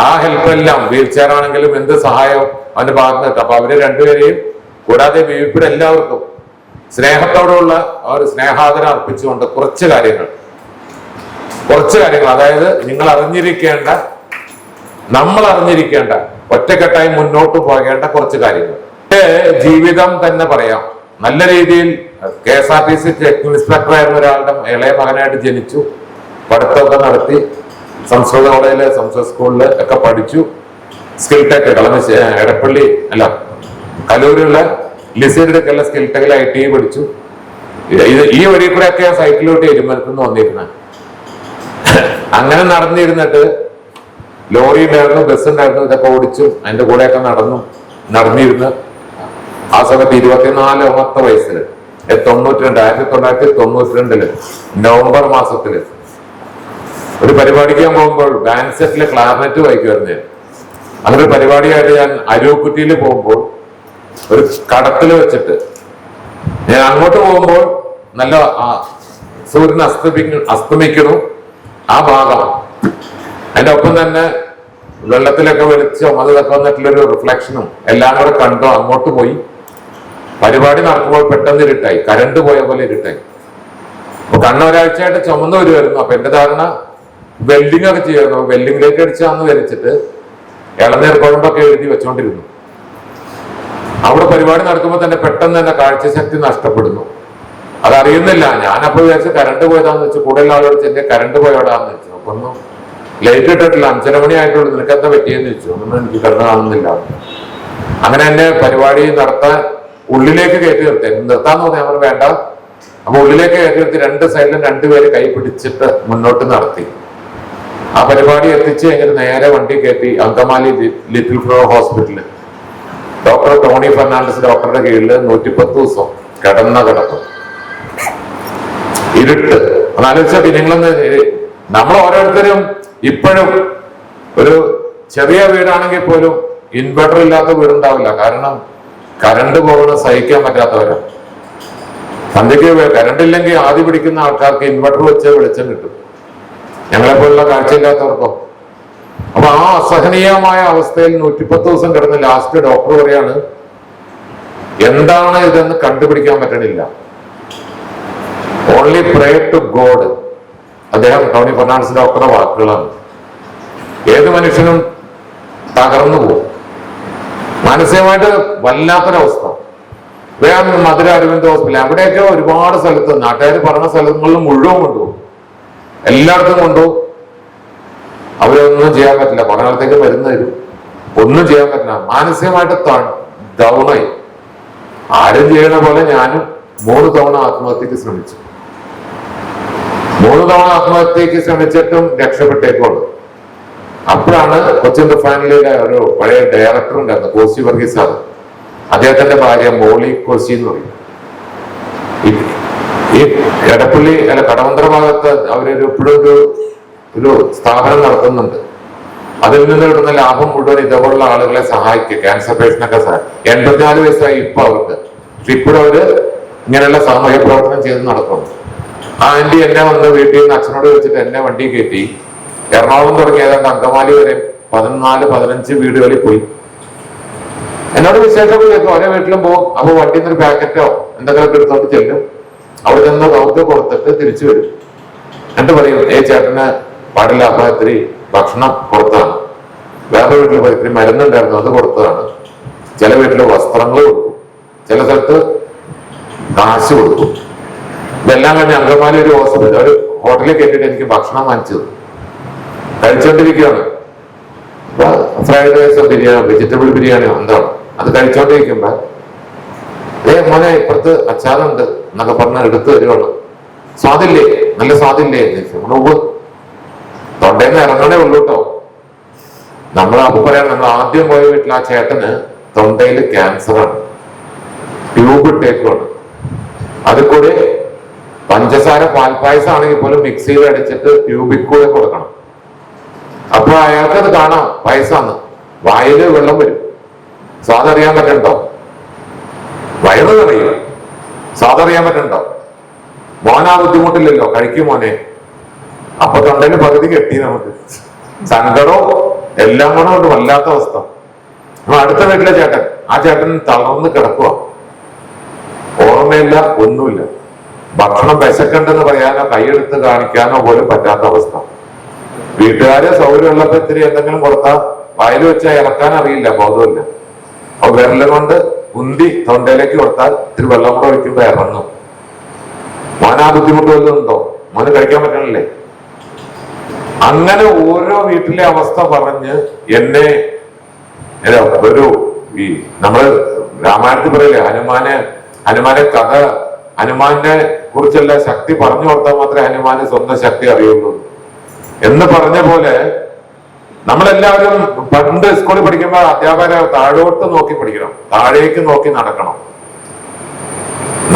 ആ ഹെൽപ്പ് എല്ലാം. വീൽ ചെയർ ആണെങ്കിലും എന്ത് സഹായവും അവന്റെ ഭാഗത്ത് നിൽക്കും. അപ്പൊ അവര് രണ്ടുപേരെയും കൂടാതെ ഇവിടെ എല്ലാവർക്കും സ്നേഹത്തോടുള്ള ഒരു സ്നേഹാദരം അർപ്പിച്ചുകൊണ്ട് കുറച്ച് കാര്യങ്ങൾ, അതായത് നിങ്ങൾ അറിഞ്ഞിരിക്കേണ്ട, നമ്മൾ അറിഞ്ഞിരിക്കേണ്ട, ഒറ്റക്കെട്ടായി മുന്നോട്ട് പോകേണ്ട കുറച്ച് കാര്യങ്ങൾ. ജീവിതം തന്നെ പറയാം. നല്ല രീതിയിൽ KSRTC ഇൻസ്പെക്ടർ ആയിരുന്ന ഒരാളുടെ ഇളയ മകനായിട്ട് ജനിച്ചു. പഠിത്തമൊക്കെ നടത്തി സംസ്കൃത കോളേജില്, സംസ്കൃത സ്കൂളില് ഒക്കെ പഠിച്ചു. സ്കിൽ ടെക് എടപ്പള്ളി അല്ല കലൂരുള്ള ലിസിഡൊക്കെയുള്ള സ്കിൽ ടെക്കിൽ IT പഠിച്ചു. ഈ വഴി കൂടെ ഒക്കെ സൈക്കിളിലോട്ട് എരുമലത്തുനിന്ന് വന്നിരുന്നത്. അങ്ങനെ നടന്നിരുന്നിട്ട് ലോറി ഉണ്ടായിരുന്നു, ബസ് ഉണ്ടായിരുന്നു, ഇതൊക്കെ ഓടിച്ചും അതിന്റെ കൂടെയൊക്കെ നടന്നിരുന്ന് ആ സമയത്ത് 24ാമത്തെ വയസ്സിൽ 1992 നവംബർ മാസത്തില് ഒരു പരിപാടിക്ക് ഞാൻ പോകുമ്പോൾ ബാൻഡ് സെറ്റില് ക്ലാർനെറ്റ് വായിക്കുമായിരുന്നു ഞാൻ. അങ്ങനെ ഒരു പരിപാടിയായിട്ട് ഞാൻ അരൂക്കുറ്റിയിൽ പോകുമ്പോൾ ഒരു കടത്തില് വെച്ചിട്ട് ഞാൻ അങ്ങോട്ട് പോകുമ്പോൾ നല്ല സൂര്യൻ അസ്തമിക്കണു ആ ഭാഗം. അതിന്റെ ഒപ്പം തന്നെ വെള്ളത്തിലൊക്കെ വെളിച്ചം അതൊക്കെ വന്നിട്ടുള്ളൊരു റിഫ്ലക്ഷനും എല്ലാം കൂടെ കണ്ടു. അങ്ങോട്ട് പോയി പരിപാടി നടക്കുമ്പോൾ പെട്ടെന്ന് ഇരുട്ടായി, കരണ്ട് പോയ പോലെ ഇരുട്ടായി. അപ്പൊ കണ്ണൊരാഴ്ചയായിട്ട് ചുമന്ന് വരുമായിരുന്നു. അപ്പൊ എന്റെ ധാരണ വെൽഡിംഗ് ഒക്കെ ചെയ്യുമായിരുന്നു. വെൽഡിംഗിലേക്ക് അടിച്ചാന്ന് വരച്ചിട്ട് ഇളനീർ കുഴമ്പൊക്കെ എഴുതി വെച്ചോണ്ടിരുന്നു. അവിടെ പരിപാടി നടക്കുമ്പോൾ തന്നെ പെട്ടെന്ന് തന്നെ കാഴ്ചശക്തി നഷ്ടപ്പെടുന്നു. അതറിയുന്നില്ല. ഞാനപ്പോൾ വിചാരിച്ച് കരണ്ട് പോയതാന്ന് വെച്ചു. കൂടുതൽ ആളോട് ചെന്ന് കരണ്ട് പോയവിടാന്ന് വെച്ചു. അപ്പൊ ഒന്നും ലൈറ്റ് ഇട്ടിട്ടില്ല. 5:30 മണി ആയിട്ടുള്ളൂ. നിനക്കെന്താ പറ്റിയെന്ന് ചോദിച്ചു. ഒന്നും എനിക്ക് കണ്ണ് കാണുന്നില്ല. അങ്ങനെ എന്നെ പരിപാടി നടത്താൻ ഉള്ളിലേക്ക് കയറ്റി നിർത്തി. നിർത്താന്ന് പറഞ്ഞാൽ നമ്മൾ വേണ്ട. അപ്പൊ ഉള്ളിലേക്ക് കയറ്റി നിർത്തി 2 സൈഡിലും 2 പേര് കൈ പിടിച്ചിട്ട് മുന്നോട്ട് നടത്തി. ആ പരിപാടി എത്തിച്ച് കഴിഞ്ഞിട്ട് നേരെ വണ്ടി കയറ്റി അങ്കമാലി ലിറ്റിൽ ഫ്ലവർ ഹോസ്പിറ്റലിൽ ഡോക്ടർ ടോണി ഫെർണാണ്ടസ് ഡോക്ടറുടെ കീഴിൽ 110 ദിവസം കിടക്കും. ഇരുട്ട്. അതാലോചിച്ച നിങ്ങളൊന്ന്, നമ്മൾ ഓരോരുത്തരും ഇപ്പോഴും ഒരു ചെറിയ വീടാണെങ്കിൽ പോലും ഇൻവെർട്ടർ ഇല്ലാത്ത വീടുണ്ടാവില്ല. കാരണം കരണ്ട് പോകുന്ന സഹിക്കാൻ പറ്റാത്തവരാണ്. സന്ധ്യക്ക് കരണ്ട് ഇല്ലെങ്കിൽ ആദ്യം പിടിക്കുന്ന ആൾക്കാർക്ക് ഇൻവെർട്ടർ വെച്ച് വെളിച്ചം കിട്ടും. ഞങ്ങളെപ്പോലുള്ള കാഴ്ചയില്ലാത്തവർക്കോ. അപ്പൊ ആ അസഹനീയമായ അവസ്ഥയിൽ 110 ദിവസം കിടന്ന് ലാസ്റ്റ് ഡോക്ടർ പറയാണ് എന്താണ് ഇതെന്ന് കണ്ടുപിടിക്കാൻ പറ്റണില്ല. Only pray to god. അദ്ദേഹം ടോണി ഫെർണാണ്ടസ് ഡോക്ടറുടെ വാക്കുകളാണ്. ഏത് മനുഷ്യനും തകർന്നു പോകും. മാനസികമായിട്ട് വല്ലാത്തൊരവസ്ഥ. വേറെ മധുര അരവിന്ദ് ഹോസ്പിറ്റൽ അവിടെയൊക്കെ ഒരുപാട് സ്ഥലത്ത് നാട്ടുകാർ പറഞ്ഞ സ്ഥലങ്ങളിൽ മുഴുവൻ കൊണ്ടുപോകും. എല്ലായിടത്തും കൊണ്ടുപോകും. അവരൊന്നും ചെയ്യാൻ പറ്റില്ല. പഠനത്തേക്ക് മരുന്ന് തരും. ഒന്നും ചെയ്യാൻ പറ്റില്ല. മാനസികമായിട്ട് ഡൗണായി. ആരും ചെയ്യണ പോലെ ഞാനും 3 തവണ ആത്മഹത്യക്ക് ശ്രമിച്ചു. 3 തവണ ആത്മഹത്യക്ക് ശ്രമിച്ചിട്ടും രക്ഷപ്പെട്ടേക്കുള്ളൂ. അപ്പോഴാണ് കൊച്ചിൻ റിഫൈനറിയിലെ ഒരു പഴയ ഡയറക്ടർ ഉണ്ടായിരുന്നു, കോശി വർഗീസ് സാർ. അദ്ദേഹത്തിന്റെ ഭാര്യ മോളി കോശി എന്ന് പറയും. ഈ എടപ്പള്ളി കടവന്ത്ര ഭാഗത്ത് ഇപ്പോഴും ഒരു സ്ഥാപനം നടത്തുന്നുണ്ട്. അതിൽ നിന്ന് കിട്ടുന്ന ലാഭം മുഴുവൻ ഇതുപോലുള്ള ആളുകളെ സഹായിക്കും. ക്യാൻസർ പേഷ്യനൊക്കെ 84 വയസ്സായി ഇപ്പൊ അവർക്ക്. പക്ഷെ ഇപ്പോഴും അവര് ഇങ്ങനെയുള്ള സാമൂഹ്യ പ്രവർത്തനം ചെയ്ത് നടക്കുന്നു. ആ ആന്റി എന്നെ വന്ന് വീട്ടിൽ നിന്ന് അച്ഛനോട് വെച്ചിട്ട് എന്നെ വണ്ടി കയറ്റി എറണാകുളം തുടങ്ങി ഏതാണ്ട് അങ്കമാലി വരെ 14-15 വീടുകളിൽ പോയി. എന്നോട് വിശേഷമൊക്കെ കേൾക്കും. ഓരോ വീട്ടിലും പോകും. അപ്പൊ വണ്ടിയിൽ നിന്നൊരു പാക്കറ്റോ എന്തെങ്കിലുമൊക്കെ എടുത്തോണ്ട് ചെല്ലും. അവിടെ നിന്ന് അവർക്ക് കൊടുത്തിട്ട് തിരിച്ചു വരും. എന്നിട്ട് പറയും ചേട്ടന് പാടില്ല, അപ്പൊ ഇത്തിരി ഭക്ഷണം കൊടുത്തതാണ്. വേറെ വീട്ടിൽ പോയി ഇത്തിരി മരുന്നുണ്ടായിരുന്നു, അത് കൊടുത്തതാണ്. ചില വീട്ടില് വസ്ത്രങ്ങൾ കൊടുക്കും, ചില സ്ഥലത്ത് കാശ് കൊടുക്കും. ഇതെല്ലാം കഴിഞ്ഞ് അങ്കമാലി ഒരു ഹോട്ടലിൽ കയറ്റിയിട്ട് എനിക്ക് ഭക്ഷണം വാങ്ങിച്ചത് കഴിച്ചോണ്ടിരിക്കുകയാണ്. ഫ്രൈഡ് റൈസോ ബിരിയാണി, വെജിറ്റബിൾ ബിരിയാണിയോ എന്താണ്, അത് കഴിച്ചോണ്ടിരിക്കുമ്പോ മോനെ ഇപ്പുറത്ത് അച്ചാറുണ്ട് എന്നൊക്കെ പറഞ്ഞ് എടുത്തു തരുവാണ്. സ്വാദില്ലേ, നല്ല സ്വാദില്ലേ? തൊണ്ടേന്ന് ഇറങ്ങണേ ഉള്ളൂ കേട്ടോ. നമ്മൾ അപ്പൊ പറയാം, നമ്മൾ ആദ്യം പോയ വീട്ടിൽ ആ ചേട്ടന് തൊണ്ടയിൽ ക്യാൻസറാണ്, ട്യൂബ് ഇട്ടേക്കുവാണ്. അത് കൂടെ പഞ്ചസാര പാൽപ്പായസം ആണെങ്കിൽ പോലും മിക്സിയിൽ അടിച്ചിട്ട് ട്യൂബിൽ കൂടെ കൊടുക്കണം. അപ്പൊ അയാൾക്കത് കാണാം പായസാന്ന്. വായില് വെള്ളം വരും. സ്വാദറിയാൻ പറ്റണ്ടോ? വയറ് നിറയും. സ്വാദറിയാൻ പറ്റണ്ടോ? മോനാ ബുദ്ധിമുട്ടില്ലല്ലോ, കഴിക്കും മോനെ. അപ്പൊ തൊണ്ടയില് പകുതി കെട്ടി നമുക്ക്. സങ്കടവും എല്ലാം കൂടെ കൊണ്ട് വല്ലാത്ത അവസ്ഥ. അടുത്ത വീട്ടിലെ ചേട്ടൻ, ആ ചേട്ടൻ തളർന്ന് കിടക്കുക, ഓർമ്മയില്ല, ഒന്നുമില്ല. ഭക്ഷണം വിശക്കണ്ടെന്ന് പറയാനോ കൈയെടുത്ത് കാണിക്കാനോ പോലും പറ്റാത്ത അവസ്ഥ. വീട്ടുകാരെ സൗകര്യമുള്ളപ്പോ ഇത്തിരി എന്തെങ്കിലും കൊടുത്താൽ വായിൽ വെച്ചാൽ ഇറക്കാൻ അറിയില്ല, ബോധമില്ല. അപ്പൊ വിരല് കൊണ്ട് ഉന്തി തൊണ്ടയിലേക്ക് കൊടുത്താൽ ഇത്തിരി വെള്ളം കൂടെ ഒഴിക്കുമ്പോ ഇറങ്ങും. മോനാ ബുദ്ധിമുട്ട് വല്ലതും ഉണ്ടോ? മോന് കഴിക്കാൻ പറ്റണില്ലേ? അങ്ങനെ ഓരോ വീട്ടിലെ അവസ്ഥ പറഞ്ഞ് എന്നെ നമ്മള് രാമായണത്തിൽ പറയില്ലേ, ഹനുമാനെ കഥ, ഹനുമാനെ കുറിച്ചുള്ള ശക്തി പറഞ്ഞു കൊടുത്താൽ മാത്രമേ ഹനുമാന് സ്വന്തം ശക്തി അറിയുള്ളൂ എന്ന് പറഞ്ഞ പോലെ നമ്മളെല്ലാവരും പണ്ട് സ്കൂളിൽ പഠിക്കുമ്പോൾ അധ്യാപകരെ താഴോട്ട് നോക്കി പഠിക്കണം, താഴേക്ക് നോക്കി നടക്കണം.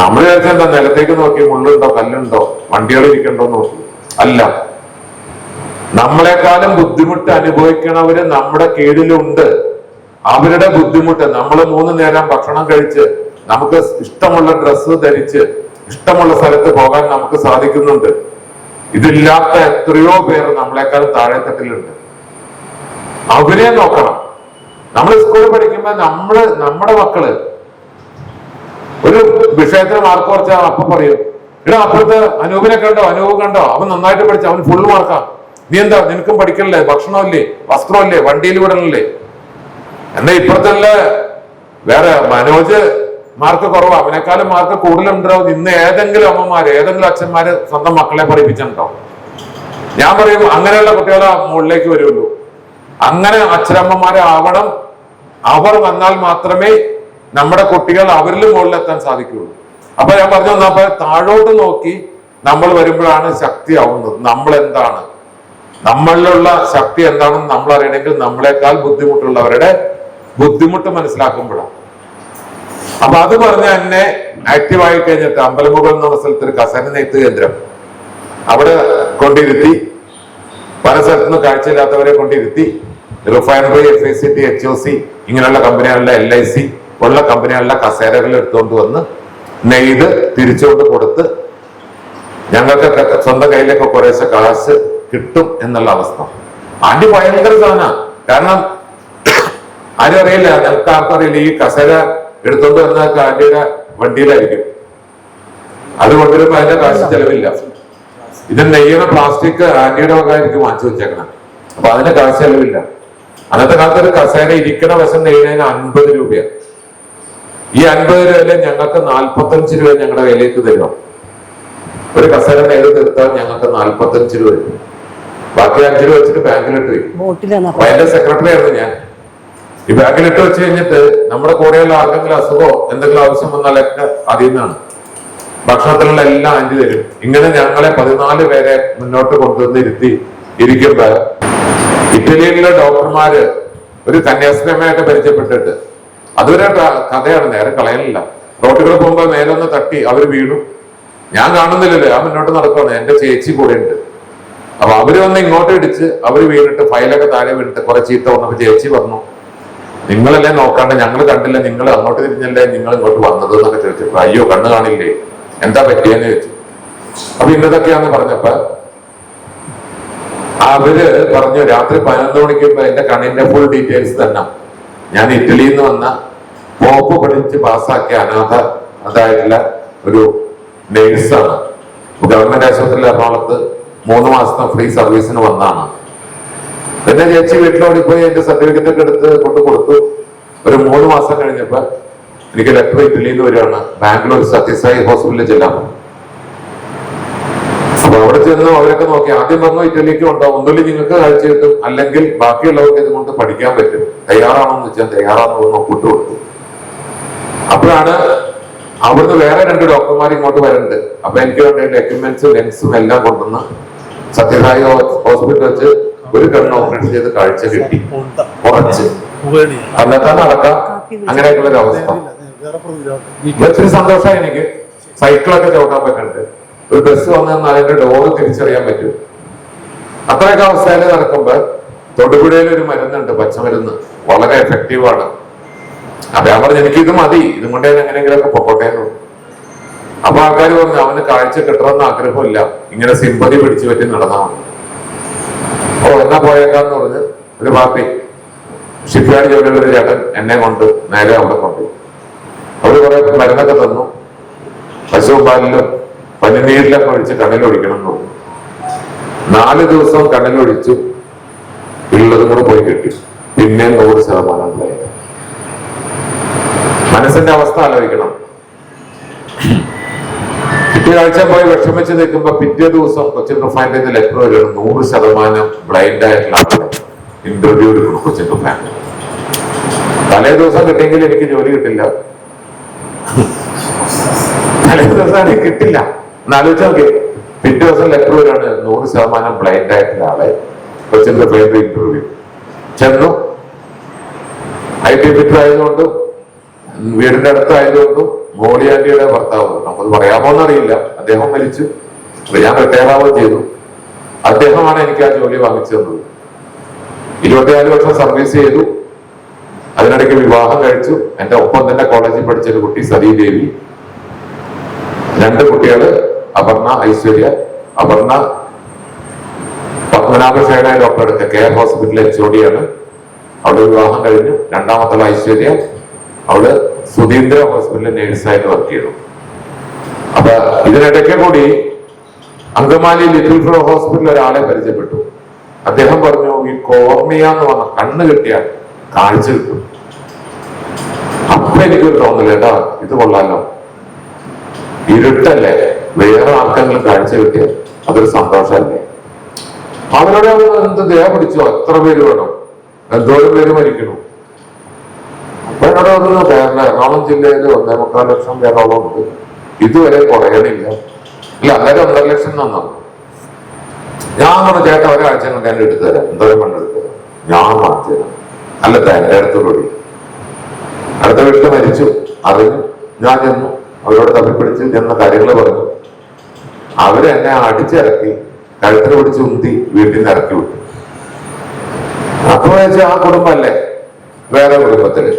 നമ്മൾ വിചാരിച്ചാൽ എന്താ, നിലത്തേക്ക് നോക്കി മുള്ളുണ്ടോ കല്ലുണ്ടോ വണ്ടികൾ ഇരിക്കണ്ടോ നോക്കി അല്ല. നമ്മളെക്കാളും ബുദ്ധിമുട്ട് അനുഭവിക്കണവര് നമ്മുടെ കീഴിലുണ്ട്. അവരുടെ ബുദ്ധിമുട്ട്, നമ്മൾ 3 നേരം ഭക്ഷണം കഴിച്ച് നമുക്ക് ഇഷ്ടമുള്ള ഡ്രസ്സ് ധരിച്ച് ഇഷ്ടമുള്ള സ്ഥലത്ത് പോകാൻ നമുക്ക് സാധിക്കുന്നുണ്ട്. ഇതില്ലാത്ത എത്രയോ പേർ നമ്മളെക്കാളും താഴെത്തട്ടിലുണ്ട്. അവരെ നോക്കണം. നമ്മൾ സ്കൂളിൽ പഠിക്കുമ്പോ നമ്മുടെ മക്കള് ഒരു വിഷയത്തിന് മാർക്ക് കുറച്ചാൽ അപ്പൊ പറയും, ഇവിടെ അപ്പുറത്ത് അനൂപിനെ കണ്ടോ, അനൂപ് കണ്ടോ, അവൻ നന്നായിട്ട് പഠിച്ച, അവൻ ഫുൾ മാർക്കാ, നീ എന്താ നിനക്കും പഠിക്കണല്ലേ, ഭക്ഷണമല്ലേ, വസ്ത്രമല്ലേ, വണ്ടിയിൽ വിടണല്ലേ. എന്നാ ഇപ്പുറത്തുള്ള വേറെ മനോജ് മാർക്ക് കുറവാ, അവനേക്കാളും മാർക്ക് കൂടുതലുണ്ടോ. ഇന്ന് ഏതെങ്കിലും അമ്മമാര് ഏതെങ്കിലും അച്ഛന്മാര് സ്വന്തം മക്കളെ പഠിപ്പിച്ചിട്ടുണ്ടോ? ഞാൻ പറയും അങ്ങനെയുള്ള കുട്ടികളെ മുകളിലേക്ക് വരുള്ളൂ. അങ്ങനെ അച്ഛനമ്മമാരെ ആവണം. അവർ വന്നാൽ മാത്രമേ നമ്മുടെ കുട്ടികൾ അവരിൽ മുകളിലെത്താൻ സാധിക്കുകയുള്ളൂ. അപ്പൊ ഞാൻ പറഞ്ഞു വന്നപ്പോ താഴോട്ട് നോക്കി നമ്മൾ വരുമ്പോഴാണ് ശക്തി ആവുന്നത്. നമ്മൾ എന്താണ്, നമ്മളിലുള്ള ശക്തി എന്താണെന്ന് നമ്മൾ അറിയണമെങ്കിൽ നമ്മളെക്കാൾ ബുദ്ധിമുട്ടുള്ളവരുടെ ബുദ്ധിമുട്ട് മനസ്സിലാക്കുമ്പോഴാണ്. അപ്പൊ അത് പറഞ്ഞ എന്നെ ആക്റ്റീവായി കഴിഞ്ഞിട്ട് അമ്പലമുകൾ എന്ന സ്ഥലത്ത് ഒരു കസേര നെയ്ത്ത് കേന്ദ്രം അവിടെ കൊണ്ടിരുത്തി, പല സ്ഥലത്തുനിന്ന് കാഴ്ചയില്ലാത്തവരെ കൊണ്ടിരുത്തി റിഫൈനറി, FICT, HOC ഇങ്ങനെയുള്ള കമ്പനികളുടെ LIC ഉള്ള കമ്പനികളുടെ കസേരകൾ എടുത്തുകൊണ്ട് വന്ന് നെയ്ത് തിരിച്ചുകൊണ്ട് കൊടുത്ത് ഞങ്ങൾക്ക് സ്വന്തം കയ്യിലേക്ക് കുറേശ്ശെ കാശ് കിട്ടും എന്നുള്ള അവസ്ഥ. ആന്റി ഭയങ്കര സാധന. കാരണം ആരും അറിയില്ല, ഞങ്ങൾക്ക് ആർക്കും അറിയില്ല. ഈ കസേര എടുത്തോണ്ട് വന്ന ആന്റിയുടെ വണ്ടിയിലായിരിക്കും. അത് കൊണ്ടുവരുമ്പോ അതിന്റെ കാശ് ചെലവില്ല. ഇത് നെയ്യുന്ന പ്ലാസ്റ്റിക് ആന്റിയുടെ വകായിരിക്കും വാങ്ങിച്ചു വെച്ചേക്കണം. അപ്പൊ അതിന്റെ കാശ് ചെലവില്ല. അന്നത്തെ കാലത്ത് ഒരു കസേര ഇരിക്കണ വശം നെയ്യുന്നതിന് 50 രൂപയാണ്. ഈ 50 രൂപയില് ഞങ്ങൾക്ക് 45 രൂപ ഞങ്ങളുടെ കയ്യിലേക്ക് തരും. ഒരു കസേര നെയ്ത് തീർത്താൽ ഞങ്ങൾക്ക് 45 രൂപ വരും. ബാക്കി 5 രൂപ വെച്ചിട്ട് ബാങ്കിലിട്ട് വയ്ക്കും. അപ്പൊ അതിന്റെ സെക്രട്ടറി ആയിരുന്നു ഞാൻ. ഈ ബാങ്കിലിട്ട് വെച്ച് കഴിഞ്ഞിട്ട് നമ്മുടെ കൂടെയുള്ള ആർക്കെങ്കിലും അസുഖമോ എന്തെങ്കിലും ആവശ്യം വന്നാലൊക്കെ അതിൽ നിന്നാണ്. ഭക്ഷണത്തിലുള്ള എല്ലാം ആന്റി തരും. ഇങ്ങനെ ഞങ്ങളെ 14 പേരെ മുന്നോട്ട് കൊണ്ടുവന്ന് ഇരിക്കുമ്പോ ഇറ്റലിയിലെ ഡോക്ടർമാര് ഒരു കന്യാസ്ത്രീയമായിട്ട് പരിചയപ്പെട്ടിട്ട്, അതൊരു കഥയാണ്, നേരെ കളയലില്ല. റോട്ടുകൾ പോകുമ്പോ മേലൊന്ന് തട്ടി അവര് വീണു. ഞാൻ കാണുന്നില്ലല്ലോ, ഞാൻ മുന്നോട്ട് നടക്കുകയാണ്. എന്റെ ചേച്ചി കൂടെ ഉണ്ട്. അപ്പൊ അവര് വന്ന് ഇങ്ങോട്ട് ഇടിച്ച് അവര് വീണിട്ട് ഫയലൊക്കെ താഴെ വീണിട്ട് കുറെ ചീത്ത വന്നപ്പോ ചേച്ചി പറഞ്ഞു, നിങ്ങളല്ലേ നോക്കാണ്ട്, ഞങ്ങൾ കണ്ടില്ല, നിങ്ങൾ അങ്ങോട്ട് തിരിഞ്ഞല്ലേ നിങ്ങൾ ഇങ്ങോട്ട് വന്നത് എന്നൊക്കെ ചോദിച്ചപ്പോ, അയ്യോ കണ്ണ് കാണില്ലേ, എന്താ പറ്റിയെന്ന് ചോദിച്ചു. അപ്പൊ ഇന്നതൊക്കെയാന്ന് പറഞ്ഞപ്പോ അവര് പറഞ്ഞു, രാത്രി 11 മണിക്ക് എന്റെ കണ്ണിന്റെ ഫുൾ ഡീറ്റെയിൽസ് തന്നെ. ഞാൻ ഇറ്റലിയിൽ നിന്ന് വന്ന പോപ്പ് പഠിച്ച് പാസ്സാക്കിയ അതായിട്ടുള്ള ഒരു നേഴ്സാണ്. ഗവൺമെന്റ് ആശുപത്രിയിൽ എറണാകുളത്ത് 3 മാസത്തെ ഫ്രീ സർവീസിന് വന്നാണ്. പിന്നെ ചേച്ചി വീട്ടിലോടിപ്പോയി എന്റെ സർട്ടിഫിക്കറ്റ് ഒക്കെ എടുത്ത് കൊണ്ട് കൊടുത്തു. ഒരു 3 മാസം കഴിഞ്ഞപ്പോ എനിക്ക് ലെറ്റർ ഇറ്റലിയിൽ നിന്ന് വരികയാണ്, ബാംഗ്ലൂർ സത്യസായി ഹോസ്പിറ്റലിൽ ചെല്ലാൻ. അപ്പൊ അവിടെ ചെന്ന് അവരൊക്കെ നോക്കി. ആദ്യം പറഞ്ഞു ഇറ്റലിക്ക് ഉണ്ടാവും, ഒന്നുമില്ല നിങ്ങൾക്ക് കാഴ്ച കിട്ടും, അല്ലെങ്കിൽ ബാക്കിയുള്ളവർക്ക് ഇത് കൊണ്ട് പഠിക്കാൻ പറ്റും, തയ്യാറാണെന്ന് വെച്ചാൽ തയ്യാറാണെന്ന് ഒപ്പിട്ട് കൊടുത്തു. അപ്പോഴാണ് അവിടുന്ന് വേറെ 2 ഡോക്ടർമാർ ഇങ്ങോട്ട് വരുന്നുണ്ട്. അപ്പൊ എനിക്ക് വേണ്ട എക്യുപ്മെന്റ്സും ലെൻസും എല്ലാം കൊണ്ടുവന്ന് സത്യസായി ഹോസ്പിറ്റൽ വെച്ച് ഒരു കണ്ണ് ഓപ്പറേഷൻ ചെയ്ത് കാഴ്ച കിട്ടി, കുറച്ച് അന്നത്തെ നടക്കാം. അങ്ങനെയൊക്കെയുള്ള ഒരു അവസ്ഥ. ഒത്തിരി സന്തോഷമായി എനിക്ക്. സൈക്കിളൊക്കെ ചവിട്ടാൻ പറ്റുന്നുണ്ട്. ഒരു ബസ് വന്നാൽ അതിന്റെ ഡോറ് തിരിച്ചറിയാൻ പറ്റും. അത്രയൊക്കെ അവസ്ഥയിൽ നടക്കുമ്പോ തൊടുപുഴയിൽ ഒരു മരുന്നുണ്ട്, പച്ചമരുന്ന്, വളരെ എഫക്റ്റീവാണ്. അപ്പൊ ഞാൻ പറഞ്ഞു എനിക്കിത് മതി, ഇതും കൊണ്ട് എങ്ങനെയെങ്കിലുമൊക്കെ പൊക്കോട്ടേന്നു. അപ്പൊ ആൾക്കാർ പറഞ്ഞു അവന് കാഴ്ച കിട്ടണമെന്ന് ആഗ്രഹമില്ല, ഇങ്ങനെ സിമ്പതി പിടിച്ചു പറ്റി നടന്നാൽ മതി. ഓ എന്നാ പോയേക്കാന്ന് പറഞ്ഞ് ഒരു പാർട്ടി ഷിപ്പ്യാർഡ് ജോലിയുള്ള ഒരു ചേട്ടൻ എന്നെ കൊണ്ട് നേരെ അവിടെ കൊണ്ടു. അവര് കുറെ മരുന്നൊക്കെ തന്നു. പശുവും പാലിലും പനിനീരിലൊക്കെ ഒഴിച്ച് കണ്ണിലൊഴിക്കണം എന്ന് പറഞ്ഞു. 4 ദിവസം കണ്ണിലൊഴിച്ചു. ഉള്ളതും കൂടെ പോയി കിട്ടി. പിന്നെ 100% മനസ്സിന്റെ അവസ്ഥ ആലോചിക്കണം. പിറ്റേ ആഴ്ച പോയി വിഷമിച്ച് നിൽക്കുമ്പോ പിറ്റേ ദിവസം കൊച്ചിൻ റിഫൈനറിൽ ലെറ്റർ വരികയാണ്, 100% ബ്ലൈൻഡ് ആയിട്ടുള്ള ആളുകളെ ഇന്റർവ്യൂ എടുക്കണം കൊച്ചിൻ റിഫൈനറി. തലേ ദിവസം കിട്ടിയെങ്കിൽ എനിക്ക് ജോലി കിട്ടില്ല. തലേ ദിവസം കിട്ടില്ല എന്നാലോചിച്ചാൽ നോക്കി. പിറ്റേ ദിവസം ലെറ്റർ വരികയാണ്, 100% ബ്ലൈൻഡ് ആയിട്ടുള്ള ആളെ കൊച്ചിൻ റിഫൈനറി ഇന്റർവ്യൂ. ചെന്നു. IT ഫിറ്റർ ആയതുകൊണ്ടും വീടിന്റെ അടുത്തായതുകൊണ്ടും മോളി ആന്റിയുടെ ഭർത്താവ്, നമുക്ക് പറയാമോന്ന് അറിയില്ല, അദ്ദേഹം മരിച്ചു. ഞാൻ റിട്ടയർ ആവുകയും ചെയ്തു. അദ്ദേഹമാണ് എനിക്ക് ആ ജോലി വാങ്ങിച്ചു തന്നത്. 24 വർഷം സർവീസ് ചെയ്തു. അതിനിടയ്ക്ക് വിവാഹം കഴിച്ചു. എന്റെ ഒപ്പം തന്നെ കോളേജിൽ പഠിച്ചൊരു കുട്ടി സതീദേവി, 2 കുട്ടികള് അപർണ, ഐശ്വര്യ. അപർണ പത്മനാഭശേഖര ഡോക്ടർ എടുത്ത കെയർ ഹോസ്പിറ്റലിലെ HOD-യാണ്. അവള് വിവാഹം കഴിഞ്ഞു. രണ്ടാമത്തുള്ള ഐശ്വര്യ, അവള് സുധീന്ദ്ര ഹോസ്പിറ്റലിൽ നേഴ്സായിട്ട് വർക്ക് ചെയ്തു. അപ്പൊ ഇതിനിടയ്ക്ക് കൂടി അങ്കമാലി ലിറ്റിൽ ഫ്ലവർ ഹോസ്പിറ്റലിൽ ഒരാളെ പരിചയപ്പെട്ടു. അദ്ദേഹം പറഞ്ഞു, ഈ കോർണിയ എന്ന് പറഞ്ഞ കണ്ണ് കിട്ടിയാൽ കാഴ്ച കിട്ടും. അപ്പൊ എനിക്കൊരു തോന്നില്ല, ഏട്ടാ ഇത് കൊള്ളാലോ, ഇരുട്ടല്ലേ, വേറെ ആർക്കെങ്കിലും കാഴ്ച കിട്ടിയാൽ അതൊരു സന്തോഷമല്ലേ. അവരുടെ എന്ത് ദേഹ പിടിച്ചോ, എത്ര പേര് വേണം, എന്തോരം പേര് മരിക്കണം. അപ്പൊ എന്നോട് പറഞ്ഞു, എറണാകുളം ജില്ലയിൽ 1.25 ലക്ഷം പേരോളം ഉണ്ട്, ഇതുവരെ കുറയണില്ല. ഇല്ല, അന്നേരം 1.5 ലക്ഷം തന്നു. ഞാൻ പറഞ്ഞു, ചേട്ടാ ഒരാഴ്ച കൊണ്ട് എന്നെ എടുത്തു തരാം, എന്തോരം കണ്ടെടുത്തു തരാം, ഞാൻ മാറ്റി തരാം. അല്ല, എന്റെ അടുത്തോടി അടുത്ത വീട്ടിൽ മരിച്ചു അറിഞ്ഞു. ഞാൻ ചെന്നു, അവരോട് തപ്പിപ്പിടിച്ച് ചെന്ന കാര്യങ്ങൾ പറഞ്ഞു. അവരെന്നെ അടിച്ചിറക്കി, കഴുത്തിന് പിടിച്ച് ഉന്തി വീട്ടിൽ നിന്ന് ഇറക്കി വിട്ടു. അപ്പൊ വെച്ചാൽ ആ കുടുംബമല്ലേ വേറെ കുടുംബത്തില്.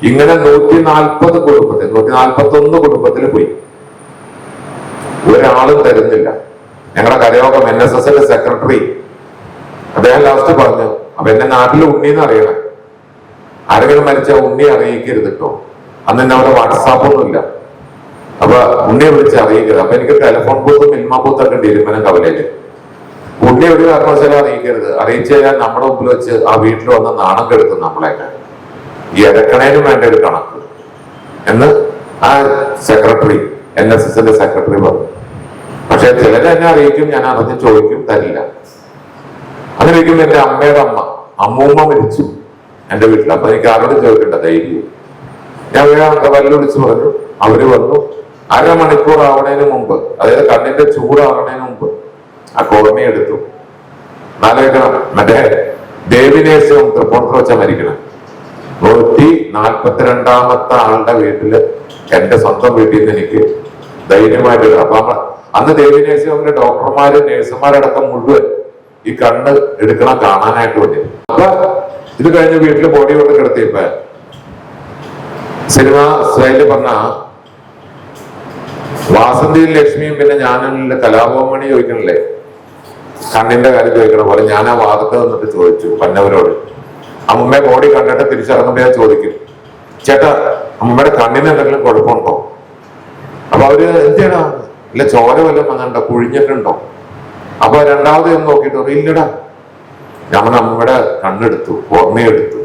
ഇങ്ങനെ 140 കുടുംബത്തിൽ 141 കുടുംബത്തിൽ പോയി. ഒരാളും തരുന്നില്ല. ഞങ്ങളുടെ കരയോഗം NSSന്റെ സെക്രട്ടറി അദ്ദേഹം ലാസ്റ്റ് പറഞ്ഞു, അപ്പൊ എന്റെ നാട്ടിൽ ഉണ്ണിന്ന് അറിയണേ, ആരെങ്കിലും മരിച്ച ഉണ്ണി അറിയിക്കരുത് കേട്ടോ. അന്ന് എന്നെ അവിടെ വാട്സാപ്പൊന്നുമില്ല. അപ്പൊ ഉണ്ണിയെ വിളിച്ച് അറിയിക്കരുത്. അപ്പൊ എനിക്ക് ടെലിഫോൺ ബൂത്തും മിൽമ ബൂത്തൊക്കെ ഉണ്ട് ഇരുമനം കവലയില്. ഉണ്ണി ഒരു കാരണവശാലും അറിയിക്കരുത്, അറിയിച്ചു കഴിഞ്ഞാൽ നമ്മുടെ മുമ്പിൽ വെച്ച് ആ വീട്ടിൽ വന്ന് നാണം കെടുക്കും നമ്മളെയൊക്കെ. ഈ ഇടക്കണേനും വേണ്ട ഒരു കണക്ക് എന്ന് ആ സെക്രട്ടറി, NSSന്റെ സെക്രട്ടറി പറഞ്ഞു. പക്ഷെ ചിലരെ എന്നെ അറിയിക്കും, ഞാൻ അറിഞ്ഞ് ചോദിക്കും, തരില്ല. അങ്ങനെ ഇരിക്കും. എന്റെ അമ്മയുടെ അമ്മൂമ്മ മരിച്ചു എന്റെ വീട്ടിൽ. അപ്പൊ എനിക്ക് ആരോടും ചോദിക്കണ്ട, ധൈര്യം. ഞാൻ വല്ല വിളിച്ചു പറഞ്ഞു. അവര് വന്നു. 1/2 മണിക്കൂർ ആവണേന് മുമ്പ്, അതായത് കണ്ണിന്റെ ചൂടാകണേന് മുമ്പ് ആ കോർണിയ എടുത്തു. നാലേക്കണം, മറ്റേ ദേവിനേശവും തൃപ്പൂണിത്തുറ വെച്ചാൽ മരിക്കണം. 142ാമത്തെ ആളുടെ വീട്ടില്, എന്റെ സ്വന്തം വീട്ടിൽ നിന്ന് എനിക്ക് ധൈര്യമായിട്ട്. അപ്പൊ അന്ന് ദേവിനേശിന്റെ ഡോക്ടർമാര് നേഴ്സുമാരടക്കം മുഴുവൻ ഈ കണ്ണ് എടുക്കണം കാണാനായിട്ട് വേണ്ടി. അപ്പൊ ഇത് കഴിഞ്ഞ് വീട്ടില് ബോഡി കൊണ്ട് കിടത്തിയപ്പോ സിനിമ സ്റ്റൈല് പറഞ്ഞ വാസന്തിയും ലക്ഷ്മിയും പിന്നെ ഞാനും കലാഭവമണി ചോദിക്കണില്ലേ, കണ്ണിന്റെ കാര്യം ചോദിക്കണ പോലെ ഞാൻ ആ വാദത്തെ നിന്നിട്ട് ചോദിച്ചു പന്നവരോട്. അമ്മമ്മയെ ബോഡി കണ്ടിട്ട് തിരിച്ചിറങ്ങുമ്പോ ഞാൻ ചോദിക്കും, ചേട്ടാ അമ്മമ്മയുടെ കണ്ണിന് എന്തെങ്കിലും കുഴപ്പമുണ്ടോ? അപ്പൊ അവര് എന്ത് ചെയ്യണം, ഇല്ല ചോര വല്ലതും വന്നിട്ടുണ്ടോ, കുഴിഞ്ഞിട്ടുണ്ടോ? അപ്പൊ രണ്ടാമത് എന്ന് നോക്കിയിട്ട് ഇല്ലടാ, ഞാൻ അമ്മയുടെ കണ്ണെടുത്തു, ഓർമ്മയെടുത്തു.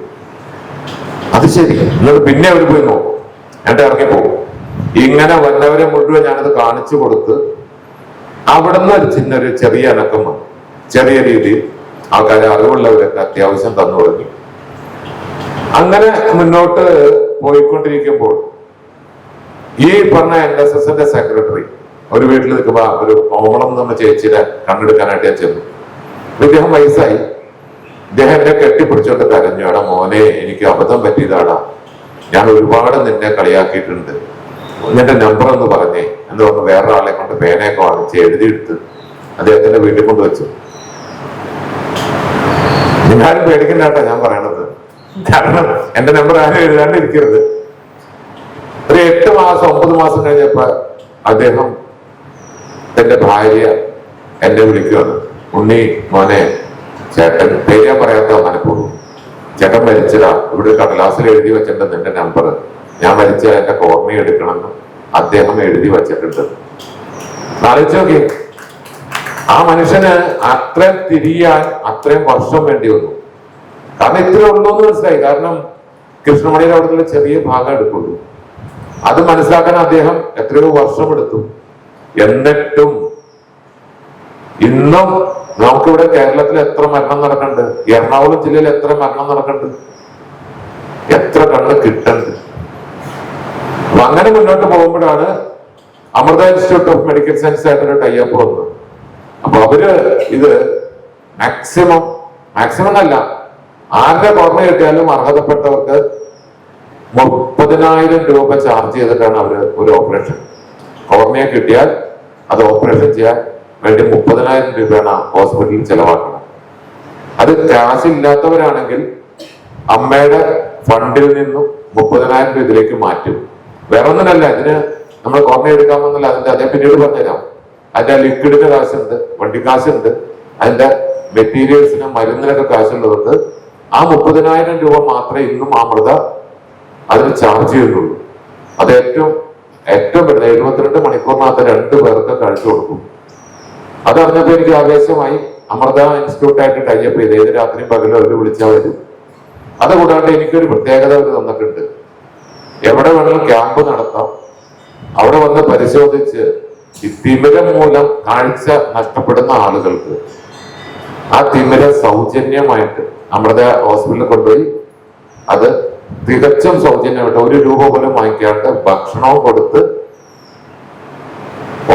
അത് ശരി, എന്നിട്ട് പിന്നെ അവർ പോയി നോക്കും, എന്നിട്ട് ഇറങ്ങിപ്പോകും. ഇങ്ങനെ വന്നവരെ മുഴുവൻ ഞാനത് കാണിച്ചു കൊടുത്ത് അവിടുന്ന് ഒരു ചെറിയ അനക്കം വന്നു. ചെറിയ രീതിയിൽ ആൾക്കാരെ അറിവുള്ളവരൊക്കെ അത്യാവശ്യം തന്നു തുടങ്ങി. അങ്ങനെ മുന്നോട്ട് പോയിക്കൊണ്ടിരിക്കുമ്പോൾ ഈ പറഞ്ഞ NSSന്റെ സെക്രട്ടറി ഒരു വീട്ടിൽ നിൽക്കുമ്പോ ഒരു കോമളം എന്ന ചേച്ചിയുടെ കണ്ണെടുക്കാനായിട്ട് ഞാൻ ചെന്നു. ഇദ്ദേഹം വയസ്സായി. ഇദ്ദേഹം എന്നെ കെട്ടിപ്പിടിച്ചോണ്ട് കരഞ്ഞു, എടാ മോനെ എനിക്ക് അബദ്ധം പറ്റിയതാടാ, ഞാൻ ഒരുപാട് നിന്നെ കളിയാക്കിയിട്ടുണ്ട്, നിന്റെ നമ്പർ ഒന്ന് പറഞ്ഞേ എന്ന് പറഞ്ഞു. വേറൊരാളെ കൊണ്ട് പേനയൊക്കെ വാങ്ങിച്ച് എഴുതിയെടുത്ത് അദ്ദേഹത്തിന്റെ വീട്ടിൽ കൊണ്ടുവച്ചു. നിങ്ങളാരും പേടിക്കണ്ടാട്ടാ ഞാൻ പറയണത്, കാരണം എന്റെ നമ്പർ ആരും എഴുതാണ്ടിരിക്കരുത്. ഒരു 8 മാസം 9 മാസം കഴിഞ്ഞപ്പോ അദ്ദേഹം എന്റെ ഭാര്യ എന്നെ വിളിക്കുകയാണ്, ഉണ്ണി മോനെ, ചേട്ടൻ പേര് പറയാത്ത മനഃപൂർവ്വം, ചേട്ടൻ മരിച്ചതാ, ഇവിടെ കടലാസിൽ എഴുതി വെച്ചിട്ടുണ്ട് നിന്റെ നമ്പർ, ഞാൻ മരിച്ച എന്റെ കോർണിയ എടുക്കണമെന്ന് അദ്ദേഹം എഴുതി വെച്ചിട്ടുണ്ട്. ആലോചിച്ച് നോക്കി, ആ മനുഷ്യന് അത്രയും തിരിയാൻ അത്രയും വർഷം വേണ്ടി വന്നു. കാരണം ഇത്ര ഉള്ളൂന്ന് മനസ്സിലായി. കാരണം കൃഷ്ണമണിയുടെ അവിടുത്തെ ചെറിയ ഭാഗം എടുക്കുള്ളൂ. അത് മനസ്സിലാക്കാൻ അദ്ദേഹം എത്രയോ വർഷം എടുത്തു. എന്നിട്ടും ഇന്നും നമുക്കിവിടെ കേരളത്തിൽ എത്ര മരണം നടക്കുന്നുണ്ട്, എറണാകുളം ജില്ലയിൽ എത്ര മരണം നടക്കുന്നുണ്ട്, എത്ര കണ്ണ് കിട്ടുന്നുണ്ട്. അപ്പൊ അങ്ങനെ മുന്നോട്ട് പോകുമ്പോഴാണ് Amrita institute of medical science ആയിട്ടൊരു ടൈപ്പ് വന്നത്. അപ്പൊ അവര് ഇത് മാക്സിമം അല്ല ആരുടെ കോർണ കിട്ടിയാലും അർഹതപ്പെട്ടവർക്ക് 30,000 രൂപ ചാർജ് ചെയ്തിട്ടാണ് അവര് ഒരു ഓപ്പറേഷൻ. കോർണിയ കിട്ടിയാൽ അത് ഓപ്പറേഷൻ ചെയ്യാൻ വേണ്ടി 30,000 രൂപയാണ് ഹോസ്പിറ്റലിൽ ചെലവാക്കുന്നത്. അത് ക്യാഷ് ഇല്ലാത്തവരാണെങ്കിൽ അമ്മയുടെ ഫണ്ടിൽ നിന്നും 30,000 രൂപ ഇതിലേക്ക് മാറ്റും. വേറെ ഒന്നിനല്ല, ഇതിന് നമ്മൾ കോർണിയ എടുക്കാമെന്നല്ല, അതിന്റെ അതേ പിന്നീട് പറഞ്ഞുതരാം. അതിന്റെ ലിക്വിഡിന് കാശുണ്ട്, വണ്ടിക്കാശുണ്ട്, അതിന്റെ മെറ്റീരിയൽസിന് മരുന്നിനൊക്കെ കാശുള്ളതുകൊണ്ട് ആ 30,000 രൂപ മാത്രമേ ഇന്നും അമൃത അതിന് ചാർജ് ചെയ്യുന്നുള്ളൂ. അത് ഏറ്റവും വലുത് 72 മണിക്കൂറിനകത്ത് 2 പേർക്ക് കഴിച്ചു കൊടുക്കും. അതറിഞ്ഞപ്പോ എനിക്ക് ആവേശമായി. അമൃത ഇൻസ്റ്റിറ്റ്യൂട്ടായിട്ട് ടൈപ്പ് ചെയ്ത് ഏത് രാത്രിയും പകലും അവർ വിളിച്ചാൽ വരും. അതുകൂടാണ്ട് എനിക്കൊരു പ്രത്യേകത അവർ തന്നിട്ടുണ്ട്. എവിടെ വേണമെങ്കിലും ക്യാമ്പ് നടത്താം, അവിടെ വന്ന് പരിശോധിച്ച് ഈ തിമിരം മൂലം കാഴ്ച നഷ്ടപ്പെടുന്ന ആളുകൾക്ക് ആ തിമിരം സൗജന്യമായിട്ട് അമൃത ഹോസ്പിറ്റലിൽ കൊണ്ടുപോയി അത് തികച്ചും സൗജന്യമായിട്ട് 1 രൂപ പോലും വാങ്ങിക്കാണ്ട് ഭക്ഷണവും കൊടുത്ത്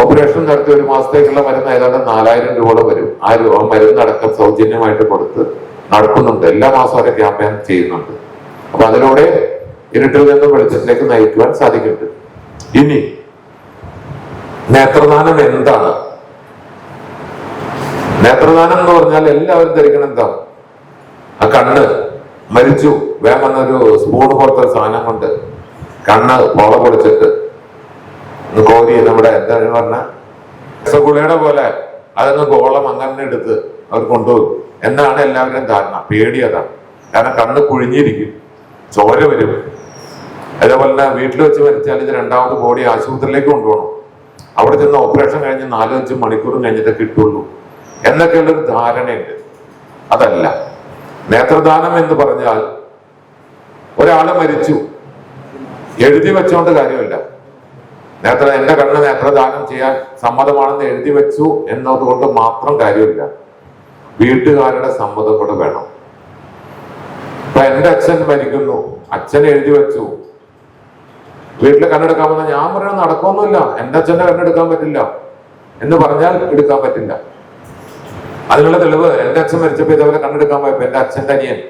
ഓപ്പറേഷൻ നടത്തി 1 മാസത്തേക്കുള്ള മരുന്ന് ഏതാണ്ട് 4,000 രൂപ വരും. ആ മരുന്നടക്കം സൗജന്യമായിട്ട് കൊടുത്ത് നടക്കുന്നുണ്ട്. എല്ലാ മാസവും അവരെ ക്യാമ്പയിൻ ചെയ്യുന്നുണ്ട്. അപ്പൊ അതിലൂടെ ഇരുട്ടിൽ നിന്നും വെളിച്ചത്തിലേക്ക് നയിക്കുവാൻ സാധിക്കുന്നുണ്ട്. ഇനി നേത്രദാനം എന്താണ്? നേത്രദാനം എന്ന് പറഞ്ഞാൽ എല്ലാവരും ധരിക്കണം എന്താ, ആ കണ്ണ് മരിച്ചു വേഗം വന്നൊരു സ്പൂൺ പോലത്തെ സാധനം കൊണ്ട് കണ്ണ് പൊള പൊളിച്ചിട്ട് കോരി നമ്മുടെ എന്താണ് പറഞ്ഞ രസഗുളയുടെ പോലെ അതൊന്ന് ഗോളം അങ്ങനെ എടുത്ത് അവർ കൊണ്ടുപോകും എന്നാണ് എല്ലാവരും ധാരണ. പേടി അതാണ്. കാരണം കണ്ണ് കുഴിഞ്ഞിരിക്കും, ചോര വരും. അതേപോലെ തന്നെ വീട്ടിൽ വെച്ച് മരിച്ചാൽ ഇത് 2ാമത് ബോഡി ആശുപത്രിയിലേക്ക് കൊണ്ടുപോകണം. അവിടെ ചെന്ന് ഓപ്പറേഷൻ കഴിഞ്ഞ് 4-5 മണിക്കൂറും കഴിഞ്ഞിട്ട് കിട്ടുള്ളൂ എന്നൊക്കെയുള്ളൊരു ധാരണയുണ്ട്. അതല്ല, നേത്രദാനം എന്ന് പറഞ്ഞാൽ ഒരാള് മരിച്ചു എഴുതി വെച്ചോണ്ട് കാര്യമില്ല. എന്റെ കണ്ണ് നേത്രദാനം ചെയ്യാൻ സമ്മതമാണെന്ന് എഴുതി വെച്ചു എന്നതുകൊണ്ട് മാത്രം കാര്യമില്ല. വീട്ടുകാരുടെ സമ്മതം കൂടെ വേണം. ഇപ്പൊ എന്റെ അച്ഛൻ മരിക്കുന്നു, അച്ഛൻ എഴുതി വെച്ചു വീട്ടിൽ കണ്ണെടുക്കാമെന്ന് ഞാൻ പറയുന്നത് നടക്കൊന്നുമില്ല. എന്റെ അച്ഛന്റെ കണ്ണെടുക്കാൻ പറ്റില്ല എന്ന് പറഞ്ഞാൽ എടുക്കാൻ പറ്റില്ല. അതിനുള്ള തെളിവ് എന്റെ അച്ഛൻ മരിച്ചപ്പോ ഇതേപോലെ കണ്ണെടുക്കാൻ പോയപ്പോ എന്റെ അച്ഛന്റെ അനിയൻ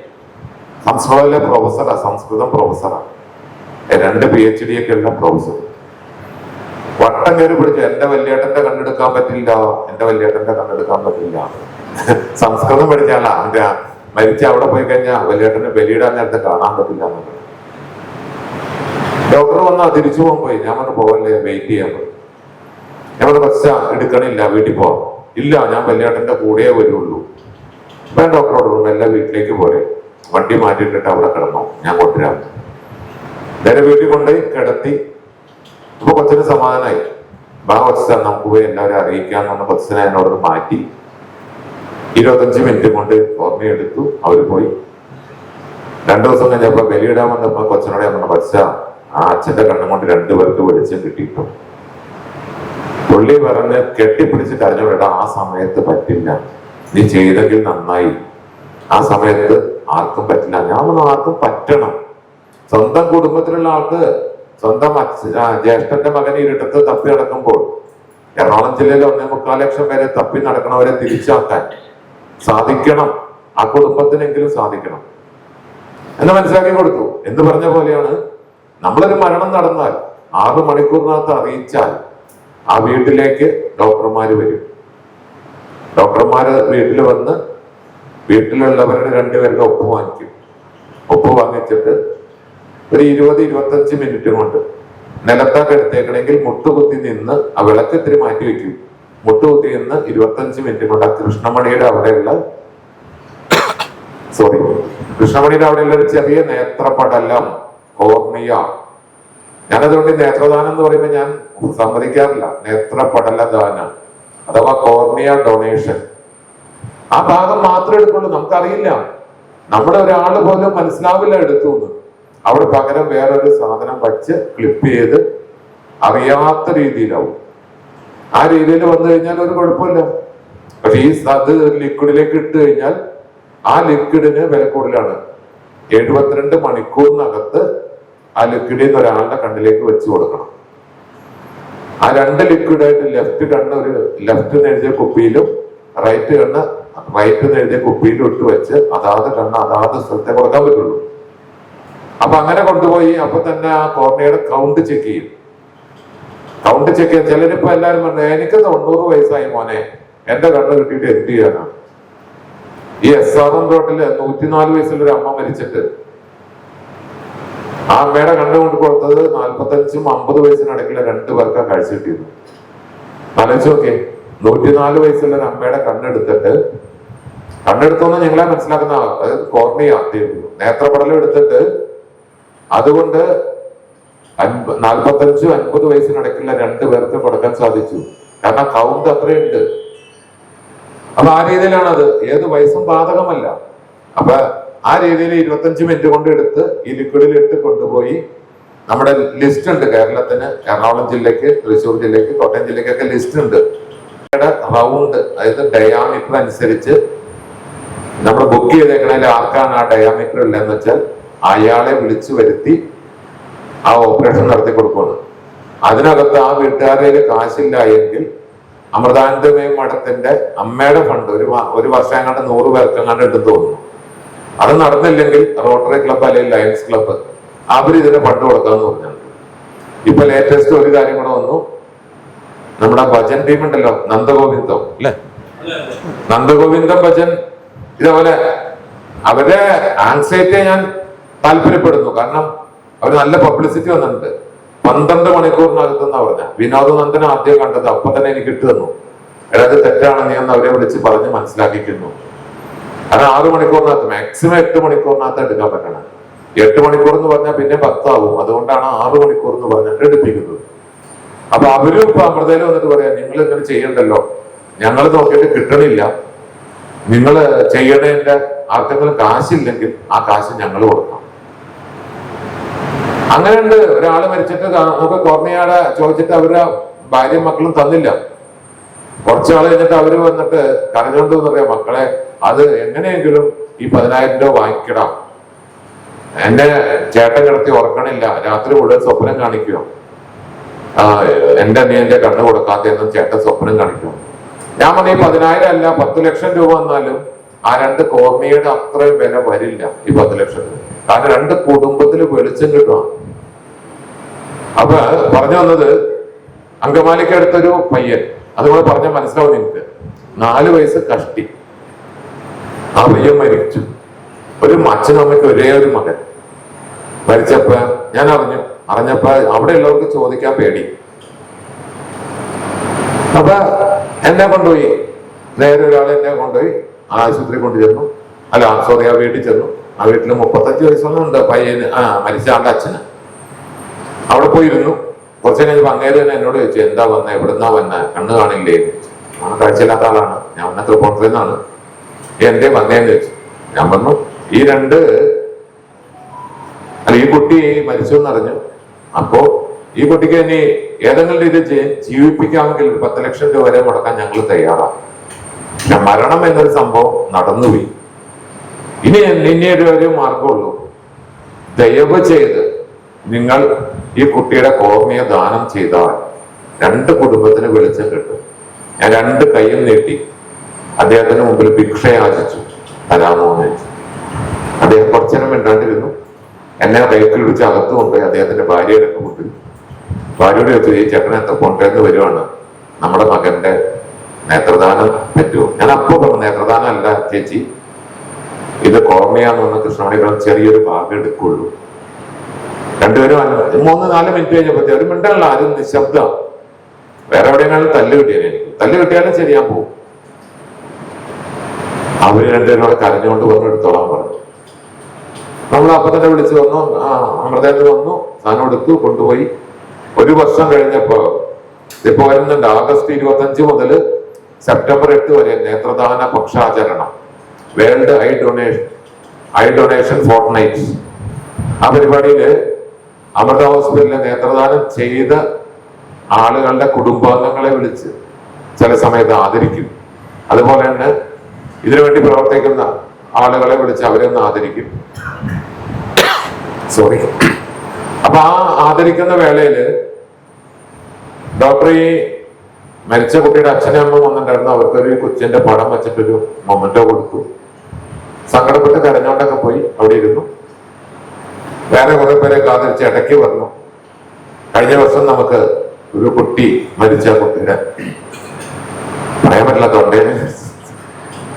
സംസ്കൃതത്തിലെ പ്രൊഫസറാ, സംസ്കൃതം പ്രൊഫസറാ, 2 PhD ഒക്കെ ഉള്ള പ്രൊഫസർ. വട്ടം കയറി പിടിച്ചു, എന്റെ വല്യേട്ടന്റെ കണ്ണെടുക്കാൻ പറ്റില്ല, എന്റെ വല്യേട്ടന്റെ കണ്ണെടുക്കാൻ പറ്റില്ല. സംസ്കൃതം പഠിച്ചാലാ അവന്റെ മരിച്ച അവിടെ പോയി കഴിഞ്ഞാൽ വല്യേട്ടന് ബലിയിടാൻ നേരത്തെ കാണാൻ പറ്റില്ല എന്നുള്ളത്. ഡോക്ടർ വന്നാ തിരിച്ചു പോകാൻ പോയി. ഞാൻ പറഞ്ഞു പോവല്ലേ, വെയിറ്റ് ചെയ്യാൻ പോയി. ഞാൻ പറഞ്ഞു പക്ഷ എടുക്കണില്ല, വീട്ടിൽ പോവാം. ഇല്ല, ഞാൻ വല്യേട്ടന്റെ കൂടെ വരുള്ളൂ. ഞാൻ ഡോക്ടറോട് പറഞ്ഞു എല്ലാ വീട്ടിലേക്ക് പോരെ, വണ്ടി മാറ്റിയിട്ടിട്ട് അവിടെ കിടന്നോ, ഞാൻ കൊണ്ടുവരാം. നേരെ വീട്ടിൽ കൊണ്ടുപോയി കിടത്തി. അപ്പൊ കൊച്ചിന് സമാധാനമായി. കൊച്ച നമുക്ക് പോയി എല്ലാവരും അറിയിക്കാന്ന് കൊച്ചിനെ എന്നോട് മാറ്റി 25 മിനിറ്റ് കൊണ്ട് ഓർമ്മയെടുത്തു. അവര് പോയി. 2 ദിവസം കഴിഞ്ഞപ്പോ ബലിയിടാൻ വന്നപ്പോ കൊച്ചിനോടെ പറഞ്ഞു കൊച്ച ആ അച്ഛന്റെ കണ്ണും കൊണ്ട് 2 പേർക്ക് വെളിച്ചം കിട്ടിയിട്ടു. പുള്ളി പറഞ്ഞ് കെട്ടിപ്പിടിച്ച് കരഞ്ഞോടാ, ആ സമയത്ത് പറ്റില്ല, നീ ചെയ്തെങ്കിൽ നന്നായി. ആ സമയത്ത് ആർക്കും പറ്റില്ല. ഞാൻ പറഞ്ഞു ആർക്കും പറ്റണം. സ്വന്തം കുടുംബത്തിലുള്ള ആൾക്ക് സ്വന്തം ജ്യേഷ്ഠന്റെ മകനെ ഇരുട്ടത്ത് തപ്പി നടക്കുമ്പോൾ എറണാകുളം ജില്ലയിൽ 1.25 ലക്ഷം പേരെ തപ്പി നടക്കണവരെ തിരിച്ചാക്കാൻ സാധിക്കണം. ആ കുടുംബത്തിനെങ്കിലും സാധിക്കണം എന്ന് മനസ്സിലാക്കി കൊടുത്തു. എന്ന് പറഞ്ഞ പോലെയാണ് നമ്മളൊരു മരണം നടന്നാൽ 6 മണിക്കൂറിനകത്ത് അറിയിച്ചാൽ ആ വീട്ടിലേക്ക് ഡോക്ടർമാര് വരും. ഡോക്ടർമാര് വീട്ടിൽ വന്ന് വീട്ടിലുള്ളവരുടെ 2 പേർക്ക് ഒപ്പ് വാങ്ങിക്കും. ഒപ്പ് വാങ്ങിച്ചിട്ട് ഒരു 20-25 മിനിറ്റ് കൊണ്ട് നിലത്തൊക്കെ എടുത്തേക്കണമെങ്കിൽ മുട്ടുകുത്തി നിന്ന് ആ വിളക്ക് ഇത്തിരി മാറ്റി വെക്കും. മുട്ടുകുത്തി നിന്ന് 25 മിനിറ്റ് കൊണ്ട് ആ കൃഷ്ണമണിയുടെ അവിടെയുള്ള കൃഷ്ണമണിയുടെ അവിടെയുള്ള ഒരു ചെറിയ നേത്രപടലം, കോർണിയ. ഞാനതുകൊണ്ട് നേത്രദാനം എന്ന് പറയുമ്പോൾ ഞാൻ സമ്മതിക്കാറില്ല. നേത്രപടല ദാനം അഥവാ കോർണിയ ഡൊണേഷൻ. ആ ഭാഗം മാത്രമേ എടുക്കുള്ളൂ. നമുക്കറിയില്ല, നമ്മുടെ ഒരാള് പോലും മനസ്സിലാവില്ല എടുത്തു എന്ന്. അവിടെ പകരം വേറൊരു സാധനം വച്ച് ക്ലിപ്പ് ചെയ്ത് അറിയാത്ത രീതിയിലാവും. ആ രീതിയിൽ വന്നു കഴിഞ്ഞാൽ ഒരു കുഴപ്പമില്ല. പക്ഷെ അത് ലിക്വിഡിലേക്ക് ഇട്ട് കഴിഞ്ഞാൽ ആ ലിക്വിഡിന് വില കൂടുതലാണ്. 72 മണിക്കൂറിനകത്ത് ആ ലിക്വിഡിൽ നിന്ന് ഒരാളുടെ കണ്ണിലേക്ക് വെച്ച് കൊടുക്കണം. ആ 2 ലിക്വിഡായിട്ട് ലെഫ്റ്റ് കണ്ണ് ഒരു ലെഫ്റ്റ് എഴുതിയ കുപ്പിയിലും റൈറ്റ് കണ്ണ് റൈറ്റ് എന്ന് എഴുതിയ കുപ്പിയിൽ ഇട്ട് വെച്ച് അതാത് കണ്ണ് അതാത് സ്ഥലത്തെ കൊടുക്കാൻ പറ്റുള്ളൂ. അപ്പൊ അങ്ങനെ കൊണ്ടുപോയി അപ്പൊ തന്നെ ആ കോർണിയയുടെ കൗണ്ട് ചെക്ക് ചെയ്യും. കൗണ്ട് ചെക്ക് ചെയ്യാൻ ചിലരിപ്പോ എല്ലാരും പറഞ്ഞു എനിക്ക് 90 വയസ്സായി മോനെ, എന്റെ കണ്ണ് കിട്ടിയിട്ട് എന്ത് ചെയ്യാനാണ്? ഈ SRM റോട്ടില് 104 വയസ്സുള്ള ഒരു അമ്മ മരിച്ചിട്ട് ആ അമ്മയുടെ കണ്ണ് കൊണ്ട് കൊടുത്തത് 45-50 വയസ്സിനിടയ്ക്കുള്ള 2 പേർക്കാ കാഴ്ച കിട്ടിയത്. ആലോചിച്ച് നോക്കിയേ, 104 വയസ്സുള്ള ഒരു അമ്മയുടെ കണ്ണെടുത്തോന്ന് ഞങ്ങളെ മനസ്സിലാക്കുന്ന, അതായത് കോർണിയ നേത്രപടലം എടുത്തിട്ട് അതുകൊണ്ട് 45-50 വയസ്സിനിടയ്ക്കുള്ള 2 പേർക്ക് കൊടുക്കാൻ സാധിച്ചു. കാരണം കൗണ്ട് അത്രയുണ്ട്. അപ്പൊ ആ രീതിയിലാണ് അത്. ഏത് വയസ്സും ബാധകമല്ല. അപ്പൊ ആ രീതിയിൽ 25 മിനിറ്റ് കൊണ്ട് എടുത്ത് ഈ ലിക്വിഡിലിട്ട് കൊണ്ടുപോയി നമ്മുടെ ലിസ്റ്റ് ഉണ്ട് കേരളത്തിന്, എറണാകുളം ജില്ലക്ക്, തൃശ്ശൂർ ജില്ലക്ക്, കോട്ടയം ജില്ലക്കൊക്കെ ലിസ്റ്റ് ഉണ്ട്. റൗണ്ട്, അതായത് ഡയാമീറ്റർ അനുസരിച്ച് നമ്മൾ ബുക്ക് ചെയ്തേക്കണതിൽ ആർക്കാണ് ആ ഡയാമീറ്റർ ഇല്ലെന്ന് വെച്ചാൽ അയാളെ വിളിച്ചു വരുത്തി ആ ഓപ്പറേഷൻ നടത്തി കൊടുക്കുകയാണ്. അതിനകത്ത് ആ വീട്ടുകാരുടെ കാശില്ല എങ്കിൽ അമൃതാനന്ദമയ മഠത്തിന്റെ അമ്മയുടെ ഫണ്ട് ഒരു വർഷം എങ്ങാണ്ട് 100 പേർക്ക് എങ്ങാണ്ട് എടുത്തു തോന്നുന്നു. അത് നടന്നില്ലെങ്കിൽ റോട്ടറി ക്ലബ്ബ് അല്ലെങ്കിൽ ലയൺസ് ക്ലബ്ബ് അവരിതിന് ഫണ്ട് കൊടുക്കാന്ന് പറഞ്ഞാൽ. ഇപ്പൊ ലേറ്റസ്റ്റ് ഒരു കാര്യം കൂടെ വന്നു. നമ്മുടെ ഭജൻ ടീം ഉണ്ടല്ലോ, നന്ദഗോവിന്ദം അല്ലെ, നന്ദഗോവിന്ദം ഭജൻ ഇതേപോലെ അവരുടെ ആൻസൈറ്റിയെ ഞാൻ താല്പര്യപ്പെടുന്നു. കാരണം അവർ നല്ല പബ്ലിസിറ്റി വന്നിട്ടുണ്ട്. 12 മണിക്കൂറിനകത്തെന്നാ പറഞ്ഞ വിനോദ് നന്ദൻ ആദ്യം കണ്ടത് അപ്പൊ തന്നെ എനിക്ക് ഇട്ടു തന്നു. അതായത് തെറ്റാണെന്ന് ഞാൻ അവരെ വിളിച്ച് പറഞ്ഞ് മനസ്സിലാക്കിക്കുന്നു. കാരണം 6 മണിക്കൂറിനകത്ത് മാക്സിമം 8 മണിക്കൂറിനകത്ത് എടുക്കാൻ പറ്റണം. 8 മണിക്കൂർ എന്ന് പറഞ്ഞാൽ പിന്നെ 10 ആവും. അതുകൊണ്ടാണ് 6 മണിക്കൂർ എന്ന് പറഞ്ഞിട്ട് എടുപ്പിക്കുന്നത്. അപ്പൊ അവരും ഇപ്പൊ അമൃതയിൽ വന്നിട്ട് പറയാ, നിങ്ങൾ ഇങ്ങനെ ചെയ്യണ്ടല്ലോ, ഞങ്ങൾ നോക്കിയിട്ട് കിട്ടണില്ല, നിങ്ങൾ ചെയ്യണതിന്റെ ആർക്കെങ്കിലും കാശില്ലെങ്കിൽ ആ കാശ് ഞങ്ങൾ കൊടുക്കണം. അങ്ങനെയുണ്ട്. ഒരാള് മരിച്ചിട്ട് നമുക്ക് കോർണിയാടെ ചോദിച്ചിട്ട് അവരുടെ ഭാര്യയും മക്കളും തന്നില്ല. കുറച്ചാൾ കഴിഞ്ഞിട്ട് അവര് വന്നിട്ട് കരഞ്ഞോണ്ട് പറയാം, മക്കളെ അത് എങ്ങനെയെങ്കിലും ഈ 10,000 രൂപ വാങ്ങിക്കണം, എന്റെ ചേട്ടൻ കിടത്തി ഉറക്കണില്ല, രാത്രി മുഴുവൻ സ്വപ്നം കാണിക്കുമോ, എന്റെ അനിയന്റെ കണ്ണ് കൊടുക്കാത്തെന്നും ചേട്ടൻ സ്വപ്നം കാണിക്കുമോ. ഞാൻ പറഞ്ഞ ഈ 10,000 അല്ല 10 ലക്ഷം രൂപ വന്നാലും ആ 2 കോർണിയയുടെ അത്രയും വില വരില്ല ഈ 10 ലക്ഷം രൂപ. കാരണം 2 കുടുംബത്തിൽ വെളിച്ചം കിട്ടുക. അപ്പൊ പറഞ്ഞു വന്നത്, അങ്കമാലിക്ക് അടുത്തൊരു പയ്യൻ, അതുപോലെ പറഞ്ഞാൽ മനസ്സിലാവും നിങ്ങൾക്ക്, 4 വയസ്സ് കഷ്ടി. ആ പയ്യൻ മരിച്ചു. ഒരു അച്ഛനും അമ്മയ്ക്ക് ഒരേ ഒരു മകൻ മരിച്ചപ്പോ ഞാൻ അറിഞ്ഞപ്പോ അവിടെയുള്ളവർക്ക് ചോദിക്കാൻ പേടി. അപ്പൊ എന്നെ കൊണ്ടുപോയി, നേരെ ഒരാൾ എന്നെ കൊണ്ടുപോയി ആശുപത്രി കൊണ്ടുചെന്നു. അല്ല സോറി, ആ വീട്ടിൽ ചെന്നു. ആ വീട്ടില് 35 വയസ്സൊന്നുണ്ട് പയ്യന്, മരിച്ച ആളുടെ അച്ഛന്. അവിടെ പോയിരുന്നു. കുറച്ച് കഴിഞ്ഞപ്പോൾ അങ്ങേര് തന്നെ എന്നോട് ചോദിച്ചു, എന്താ വന്ന, എവിടുന്നാ വന്ന, കണ്ണ് കാണില്ലേ? കാഴ്ചയില്ലാത്ത ആളാണ്, ഞാൻ വന്ന തൃപ്പൂണിത്തുറയിൽ നിന്നാണ്, എന്തേ വന്നേന്ന് ചോദിച്ചു. ഞാൻ പറഞ്ഞു, ഈ കുട്ടി മരിച്ചു എന്നറിഞ്ഞു. അപ്പോ ഈ കുട്ടിക്ക് ഇനി ഏതെങ്കിലും രീതിയിൽ ജീവിപ്പിക്കാമെങ്കിൽ 10 ലക്ഷം രൂപ വരെ മുടക്കാൻ ഞങ്ങൾ തയ്യാറാണ്. പിന്നെ മരണം എന്നൊരു സംഭവം നടന്നുപോയി. ഇനി ഒരു മാർഗമുള്ളൂ, ദയവ് ചെയ്ത് നിങ്ങൾ ഈ കുട്ടിയുടെ കോർണിയ ദാനം ചെയ്താൽ 2 കുടുംബത്തിന് വെളിച്ചം കിട്ടും. ഞാൻ 2 കൈയും നീട്ടി അദ്ദേഹത്തിന് മുമ്പിൽ ഭിക്ഷയാചിച്ചു, തരാമോ എന്ന് ചോദിച്ചു. അദ്ദേഹം കുറച്ചേരം മിണ്ടാണ്ടിരുന്നു. എന്നെ റേറ്റിൽ വിളിച്ച് അകത്ത് കൊണ്ടുപോയി അദ്ദേഹത്തിന്റെ ഭാര്യയുടെ കൂട്ടി. ഭാര്യയോട് ചോദിച്ചു, ഈ ചേട്ടനെ എത്ര കൊണ്ടുവന്ന് വരുവാണ്, നമ്മുടെ മകന്റെ നേത്രദാനം പറ്റുമോ? ഞാൻ അപ്പോ പറഞ്ഞു, നേത്രദാനം അല്ല ചേച്ചി, ഇത് കോർണിയ എന്ന് പറഞ്ഞ കൃഷ്ണമണികളും ചെറിയൊരു ഭാഗം എടുക്കുള്ളൂ. 2 പേരും 3-4 മിനിറ്റ് കഴിഞ്ഞപ്പോ ഒരു മിണ്ടല്ല, ആരും നിശബ്ദം. വേറെ എവിടെയെങ്കിലും തല്ല് കിട്ടിയാലും എനിക്ക് തല്ല് കിട്ടിയാലും ശരി, ഞാൻ പോകും. അവര് 2 പേരോടെ കരഞ്ഞുകൊണ്ട് വന്നു എടുത്തോളാൻ പറഞ്ഞു. നമ്മൾ അപ്പൊ തന്നെ വിളിച്ചു വന്നു, അമൃതേന്ദ്ര വന്നു, സാധനം എടുത്തു, കൊണ്ടുപോയി. 1 വർഷം കഴിഞ്ഞപ്പോ ഇപ്പൊ വരുന്നുണ്ട് ആഗസ്റ്റ് 25 മുതൽ സെപ്റ്റംബർ 8 വരെ നേത്രദാന പക്ഷാചരണം, വേൾഡ് ഐ ഡൊണേഷൻ ഫോർട്ട്നൈറ്റ്. ആ പരിപാടിയില് അമൃത ഹോസ്പിറ്റലിലെ നേത്രദാനം ചെയ്ത ആളുകളുടെ കുടുംബാംഗങ്ങളെ വിളിച്ച് ചില സമയത്ത് ആദരിക്കും. അതുപോലെ തന്നെ ഇതിനുവേണ്ടി പ്രവർത്തിക്കുന്ന ആളുകളെ വിളിച്ച് അവരെ ഒന്ന് ആദരിക്കും. സോറി. അപ്പൊ ആ ആദരിക്കുന്ന വേളയില് ഡോക്ടർ ഈ മരിച്ച കുട്ടിയുടെ അച്ഛനും അമ്മ വന്നിട്ടുണ്ടായിരുന്നു. അവർക്കൊരു കൊച്ചിന്റെ പടം വെച്ചിട്ടൊരു മൊമെന്റോ കൊടുത്തു. സങ്കടപ്പെട്ട് കരഞ്ഞോണ്ടൊക്കെ പോയി അവിടെ ഇരുന്നു. വേറെ കുറെ പേരെ കാത്തിരിച്ച് ഇടയ്ക്ക് പറഞ്ഞു, കഴിഞ്ഞ വർഷം നമുക്ക് ഒരു കുട്ടി മരിച്ച കുട്ടിയുടെ പറയാൻ പറ്റില്ല തൊണ്ടേന്,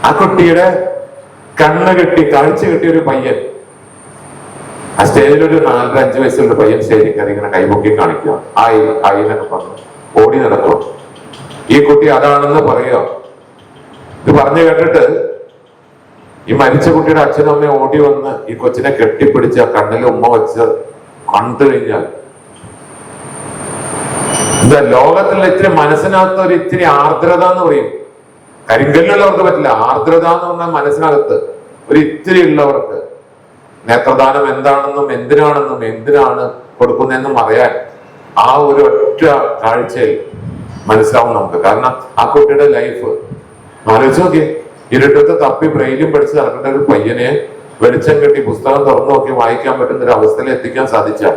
ആ കുട്ടിയുടെ കണ്ണ് കെട്ടി കാഴ്ച കെട്ടിയ ഒരു പയ്യൻ ആ സ്റ്റേജിലൊരു 4-5 വയസ്സുള്ള പയ്യൻ സ്റ്റേജിൽ കയറി ഇങ്ങനെ കൈപൊക്കി കാണിക്കുക, ആയിന്നൊക്കെ പറഞ്ഞു ഓടി നടക്കുക. ഈ കുട്ടി അതാണെന്ന് പറയുക. ഇത് പറഞ്ഞു കേട്ടിട്ട് ഈ മരിച്ച കുട്ടിയുടെ അച്ഛനും അമ്മയും ഓടി വന്ന് ഈ കൊച്ചിനെ കെട്ടിപ്പിടിച്ച് കണ്ണിൽ ഉമ്മ വെച്ച് കണ്ടു കഴിഞ്ഞാൽ എന്താ ലോകത്തിൽ ഇത്തിരി മനസ്സിനകത്ത് ഒരു ഇത്തിരി ആർദ്രത എന്ന് പറയും. കരിങ്കല്ലുള്ളവർക്ക് പറ്റില്ല. ആർദ്രത എന്ന് പറഞ്ഞാൽ മനസ്സിനകത്ത് ഒരു ഇത്തിരി ഉള്ളവർക്ക് നേത്രദാനം എന്താണെന്നും എന്തിനാണ് കൊടുക്കുന്നതെന്നും അറിയാൻ ആ ഒരു ഒറ്റ കാഴ്ചയിൽ മനസ്സിലാവും നമുക്ക്. കാരണം ആ കുട്ടിയുടെ ലൈഫ് ആലോചിച്ച് നോക്കി, ഇരുട്ടത്ത് തപ്പി ബ്രെയിലും പഠിച്ച് നടക്കേണ്ട ഒരു പയ്യനെ വെളിച്ചം കെട്ടി പുസ്തകം തുറന്നു നോക്കി വായിക്കാൻ പറ്റുന്ന ഒരു അവസ്ഥയിൽ എത്തിക്കാൻ സാധിച്ചാൽ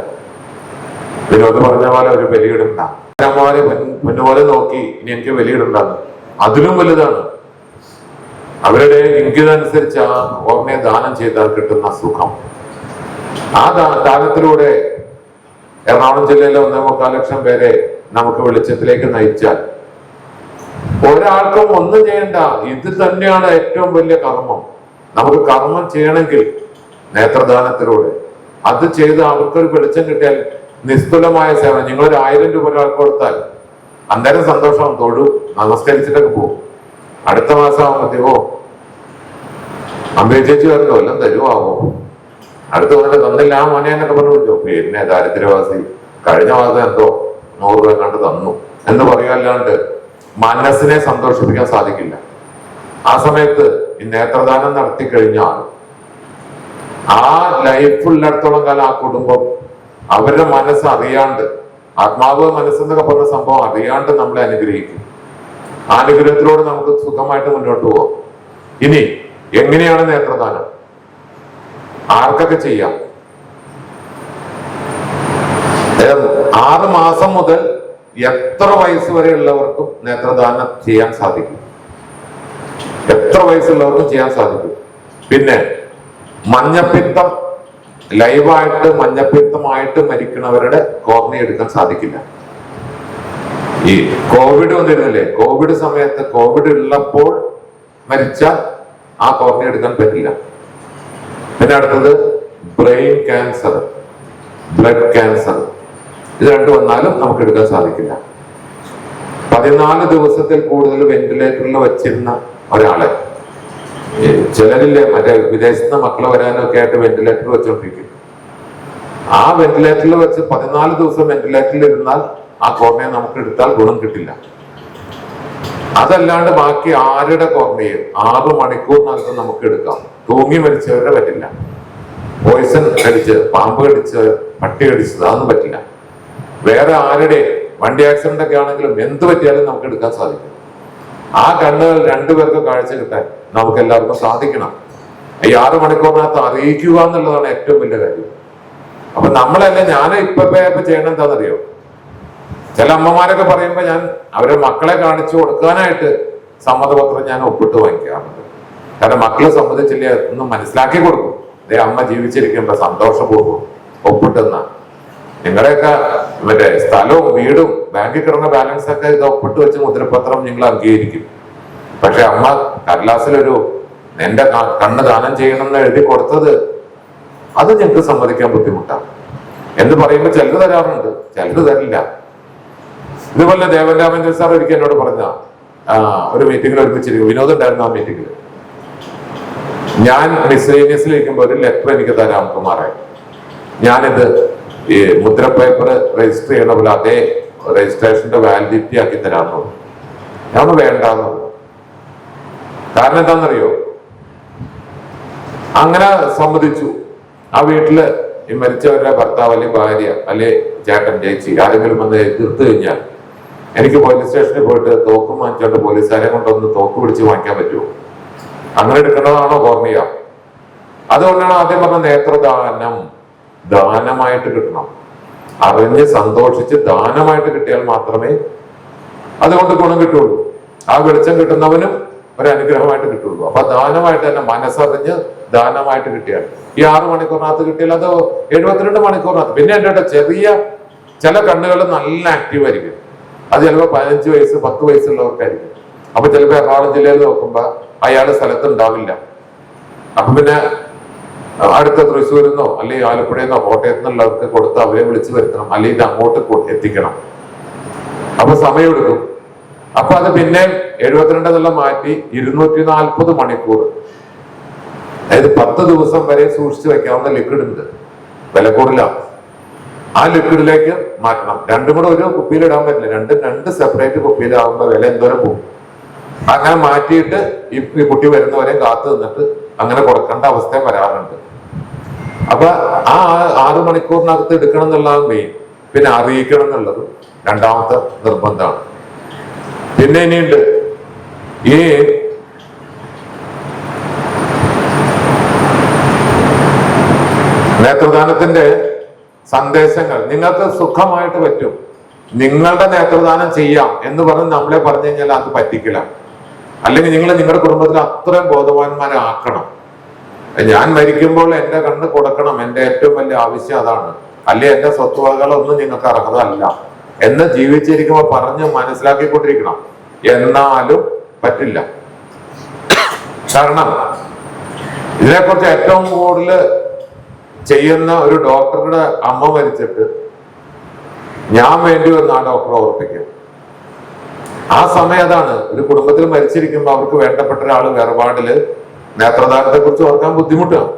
വിനോദ് പറഞ്ഞ പോലെ ഒരു ബലിയിടണ്ട. അമ്മമാരെ പൊന്നുപോലെ നോക്കി ഇനി എനിക്ക് ബലിയിടണ്ടാന്ന് അതിലും വലുതാണ്. അവരുടെ ഇംഗിതനുസരിച്ച് ആ ഓർമ്മയെ ദാനം ചെയ്താൽ കിട്ടുന്ന സുഖം. ആ ദാനത്തിലൂടെ എറണാകുളം ജില്ലയിലെ 1.25 ലക്ഷം പേരെ നമുക്ക് വെളിച്ചത്തിലേക്ക് നയിച്ചാൽ ഒരാൾക്കും ഒന്നും ചെയ്യണ്ട. ഇത് തന്നെയാണ് ഏറ്റവും വലിയ കർമ്മം. നമുക്ക് കർമ്മം ചെയ്യണമെങ്കിൽ നേത്രദാനത്തിലൂടെ അത് ചെയ്ത് അവർക്കൊരു വെളിച്ചം കിട്ടിയാൽ നിസ്തുലമായ സേവനം. നിങ്ങളൊരു 1000 രൂപ ഒരാൾക്ക് കൊടുത്താൽ അന്നേരം സന്തോഷം, തൊഴു നമസ്കരിച്ചിട്ടൊക്കെ പോകും. അടുത്ത മാസം ആവുമ്പോഴത്തേക്കോ അമ്പേ ചേച്ചി പറഞ്ഞു എല്ലാം തരുവാവോ, അടുത്ത വന്നിട്ട് തന്നില്ല ആ മോനെ എന്നൊക്കെ പറഞ്ഞു വിളിച്ചോ. പിന്നെ ദാരിദ്ര്യവാസി കഴിഞ്ഞ മാസം എന്തോ 100 രൂപ കണ്ട് തന്നു എന്ന് പറയുകയല്ലാണ്ട് മനസ്സിനെ സന്തോഷിപ്പിക്കാൻ സാധിക്കില്ല. ആ സമയത്ത് ഈ നേത്രദാനം നടത്തി കഴിഞ്ഞാൽ ആ ലൈഫുള്ളിടത്തോളം കാലം ആ കുടുംബം അവരുടെ മനസ്സ് അറിയാണ്ട്, ആത്മാവ് മനസ്സെന്നൊക്കെ പറഞ്ഞ സംഭവം അറിയാണ്ട് നമ്മളെ അനുഗ്രഹിക്കും. ആ അനുഗ്രഹത്തിലൂടെ നമുക്ക് സുഖമായിട്ട് മുന്നോട്ട് പോകാം. ഇനി എങ്ങനെയാണ് നേത്രദാനം? ആർക്കൊക്കെ ചെയ്യാം? 6 മാസം മുതൽ എത്ര വയസ്സ് വരെ ഉള്ളവർക്കും നേത്രദാനം ചെയ്യാൻ സാധിക്കും. എത്ര വയസ്സുള്ളവർക്കും ചെയ്യാൻ സാധിക്കും. പിന്നെ മഞ്ഞപ്പിത്തം ലൈവായിട്ട് മഞ്ഞപ്പിത്തമായിട്ട് മരിക്കുന്നവരുടെ കോർണിയ എടുക്കാൻ സാധിക്കില്ല. ഈ കോവിഡ് വന്നിരുന്നില്ലേ, കോവിഡ് സമയത്ത് കോവിഡ് ഉള്ളപ്പോൾ മരിച്ച ആ കോർണിയ എടുക്കാൻ പറ്റില്ല. പിന്നെ അടുത്തത് ബ്രെയിൻ ക്യാൻസർ, ബ്ലഡ് ക്യാൻസർ, ഇത് രണ്ടു വന്നാലും നമുക്ക് എടുക്കാൻ സാധിക്കില്ല. 14 ദിവസത്തിൽ കൂടുതൽ വെന്റിലേറ്ററിൽ വെച്ചിരുന്ന ഒരാളെ, ചിലരില്ലേ മറ്റേ വിദേശത്ത് മക്കളെ വരാനൊക്കെ ആയിട്ട് വെന്റിലേറ്റർ വെച്ചോണ്ടിരിക്കും. ആ വെന്റിലേറ്ററിൽ വെച്ച് 14 ദിവസം വെന്റിലേറ്ററിൽ ഇരുന്നാൽ ആ കോർണിയ നമുക്ക് എടുത്താൽ ഗുണം കിട്ടില്ല. അതല്ലാണ്ട് ബാക്കി ആരുടെ കോർണിയയും 6 മണിക്കൂറിനകത്ത് നമുക്ക് എടുക്കാം. തൂങ്ങി മരിച്ചവരുടെ പറ്റില്ല. പോയിസൺ കടിച്ച്, പാമ്പ് കടിച്ച്, പട്ടി കടിച്ചത് അതൊന്നും പറ്റില്ല. വേറെ ആരുടെ വണ്ടി ആക്സിഡന്റ് ഒക്കെ ആണെങ്കിലും എന്ത് പറ്റിയാലും നമുക്ക് എടുക്കാൻ സാധിക്കും. ആ കണ്ണുകൾ 2 പേർക്ക് കാഴ്ച കിട്ടാൻ നമുക്ക് എല്ലാവർക്കും സാധിക്കണം. ഈ 6 മണിക്കൂറിനകത്ത് അറിയിക്കുക എന്നുള്ളതാണ് ഏറ്റവും വലിയ കാര്യം. അപ്പൊ നമ്മളല്ലേ, ഞാൻ ഇപ്പൊ ചെയ്യണം എന്താണെന്നറിയോ? ചില അമ്മമാരൊക്കെ പറയുമ്പോ ഞാൻ അവരെ മക്കളെ കാണിച്ചു കൊടുക്കാനായിട്ട് സമ്മതപത്രം ഞാൻ ഒപ്പിട്ട് വാങ്ങിക്കാറുണ്ട്. കാരണം മക്കളെ സംബന്ധിച്ചില്ല ഒന്ന് മനസ്സിലാക്കി കൊടുക്കും. അതേ അമ്മ ജീവിച്ചിരിക്കുമ്പോ സന്തോഷപൂർവ്വം ഒപ്പിട്ടെന്ന നിങ്ങളുടെയൊക്കെ മറ്റേ സ്ഥലവും വീടും ബാങ്കിൽ കിടന്ന ബാലൻസ് ഒക്കെ ഇത് ഒപ്പിട്ട് വെച്ച് മുദ്രപത്രം നിങ്ങൾ അംഗീകരിക്കും. പക്ഷെ അമ്മ കടലാസിലൊരു എന്റെ കണ്ണ് ദാനം ചെയ്യണം എന്ന് എഴുതി കൊടുത്തത് അത് ഞങ്ങൾക്ക് സമ്മതിക്കാൻ ബുദ്ധിമുട്ടാണ് എന്ന് പറയുമ്പോൾ ചിലത് തരാറുണ്ട്, ചിലത് തരില്ല. ഇതുപോലെ ദേവൻ രാമചന്ദ്രൻ സാർ ഒരിക്കൽ എന്നോട് പറഞ്ഞ ഒരു മീറ്റിംഗിൽ ഒരുമിച്ചിരിക്കും. വിനോദം ഉണ്ടായിരുന്നു ആ മീറ്റിംഗിൽ. ഞാൻ മിസ്ലേനിയസിലിരിക്കുമ്പോൾ ഒരു ലെറ്റർ എനിക്ക് തരാം കുമാറായി, ഞാനിത് ഈ മുദ്ര പേപ്പർ രജിസ്റ്റർ ചെയ്യണ പോലെ അതേ രജിസ്ട്രേഷന്റെ വാലിഡിറ്റി ആക്കി തരാമെന്നു. ഞാൻ വേണ്ടാന്ന്. കാരണം എന്താണെന്നറിയോ? അങ്ങനെ സമ്മതിച്ചു. ആ വീട്ടില് ഈ മരിച്ചവരുടെ ഭർത്താവ് അല്ലെങ്കിൽ ഭാര്യ അല്ലെ ചേട്ടൻ ചേച്ചി ആരെങ്കിലും വന്ന് എതിർത്ത് കഴിഞ്ഞാൽ എനിക്ക് പോലീസ് സ്റ്റേഷനിൽ പോയിട്ട് തോക്കും വാങ്ങിച്ചോണ്ട് പോലീസുകാരെ കൊണ്ടൊന്ന് തോക്ക് പിടിച്ച് വാങ്ങിക്കാൻ പറ്റുമോ? അങ്ങനെ എടുക്കേണ്ടതാണോ കോർണിയ? അതുകൊണ്ടാണ് ആദ്യം പറഞ്ഞ നേത്രദാനം ദാനമായിട്ട് കിട്ടണം. അറിഞ്ഞ് സന്തോഷിച്ച് ദാനമായിട്ട് കിട്ടിയാൽ മാത്രമേ അതുകൊണ്ട് ഗുണം കിട്ടുള്ളൂ. ആ വെളിച്ചം കിട്ടുന്നവനും ഒരു അനുഗ്രഹമായിട്ട് കിട്ടുള്ളൂ. അപ്പൊ ദാനമായിട്ട് തന്നെ മനസ്സറിഞ്ഞ് ദാനമായിട്ട് കിട്ടിയാൽ ഈ 6 മണിക്കൂറിനകത്ത് കിട്ടിയാൽ അത് 72 മണിക്കൂറിനകത്ത്. പിന്നെ എൻ്റെ ചെറിയ ചില കണ്ണുകൾ നല്ല ആക്റ്റീവ് ആയിരിക്കും. അത് ചിലപ്പോൾ 15 വയസ്സ് 10 വയസ്സുള്ളവർക്കായിരിക്കും. അപ്പൊ ചിലപ്പോൾ എറണാകുളം ജില്ലയിൽ നോക്കുമ്പോ അയാള് സ്ഥലത്ത് ഉണ്ടാവില്ല. അപ്പൊ പിന്നെ അടുത്ത തൃശ്ശൂരിൽ നിന്നോ അല്ലെങ്കിൽ ആലപ്പുഴയിൽ നിന്നോ കോട്ടയത്ത് നിന്നുള്ളവർക്ക് കൊടുത്ത് അവരെ വിളിച്ചു വരുത്തണം, അല്ലെങ്കിൽ അങ്ങോട്ട് എത്തിക്കണം. അപ്പൊ സമയമെടുക്കും. അപ്പൊ അത് പിന്നെ 72 എന്നുള്ള മാറ്റി 240 മണിക്കൂർ, അതായത് 10 ദിവസം വരെ സൂക്ഷിച്ചു വെക്കാവുന്ന ലിക്വിഡ് ഉണ്ട്, വില കൂടുതല. ആ ലിക്വിഡിലേക്ക് മാറ്റണം. രണ്ടും കൂടെ ഒരു കുപ്പിയിൽ ഇടാൻ പറ്റില്ല, രണ്ട് സെപ്പറേറ്റ് കുപ്പിയിലാവുമ്പോ വില എന്തോരം പോകും. അങ്ങനെ മാറ്റിയിട്ട് ഈ കുട്ടി വരുന്നവരെ കാത്തു നിന്നിട്ട് അങ്ങനെ കൊടുക്കേണ്ട അവസ്ഥയും വരാറുണ്ട്. അപ്പൊ ആ 6 മണിക്കൂറിനകത്ത് എടുക്കണം എന്നുള്ളതാണ് മെയിൻ. പിന്നെ അറിയിക്കണം എന്നുള്ളത് രണ്ടാമത്തെ നിർബന്ധമാണ്. പിന്നെ ഇനിയുണ്ട് ഈ നേത്രദാനത്തിന്റെ സന്ദേശങ്ങൾ നിങ്ങൾക്ക് സുഖമായിട്ട് പറ്റും. നിങ്ങളുടെ നേത്രദാനം ചെയ്യാം എന്ന് പറഞ്ഞ് നമ്മളെ പറഞ്ഞു കഴിഞ്ഞാൽ അത് പറ്റിക്കില്ല. അല്ലെങ്കിൽ നിങ്ങൾ നിങ്ങളുടെ കുടുംബത്തിൽ അത്രയും ബോധവാന്മാരാക്കണം. ഞാൻ മരിക്കുമ്പോൾ എന്റെ കണ്ണ് കൊടുക്കണം, എന്റെ ഏറ്റവും വലിയ ആവശ്യം അതാണ്, അല്ലെ എന്റെ സ്വത്തുവകകളൊന്നും നിങ്ങൾക്ക് അർഹതല്ല എന്ന് ജീവിച്ചിരിക്കുമ്പോൾ പറഞ്ഞ് മനസ്സിലാക്കിക്കൊണ്ടിരിക്കണം. എന്നാലും പറ്റില്ല. കാരണം ഇതിനെക്കുറിച്ച് ഏറ്റവും കൂടുതൽ ചെയ്യുന്ന ഒരു ഡോക്ടറുടെ അമ്മ മരിച്ചിട്ട് ഞാൻ വേണ്ടി വന്ന് ആ ഡോക്ടറെ ഓർപ്പിക്കും. ആ സമയം അതാണ്. ഒരു കുടുംബത്തിൽ മരിച്ചിരിക്കുമ്പോൾ അവർക്ക് വേണ്ടപ്പെട്ട ഒരാൾ വേർപാടില് നേത്രദാനത്തെ കുറിച്ച് ഓർക്കാൻ ബുദ്ധിമുട്ടാണ്.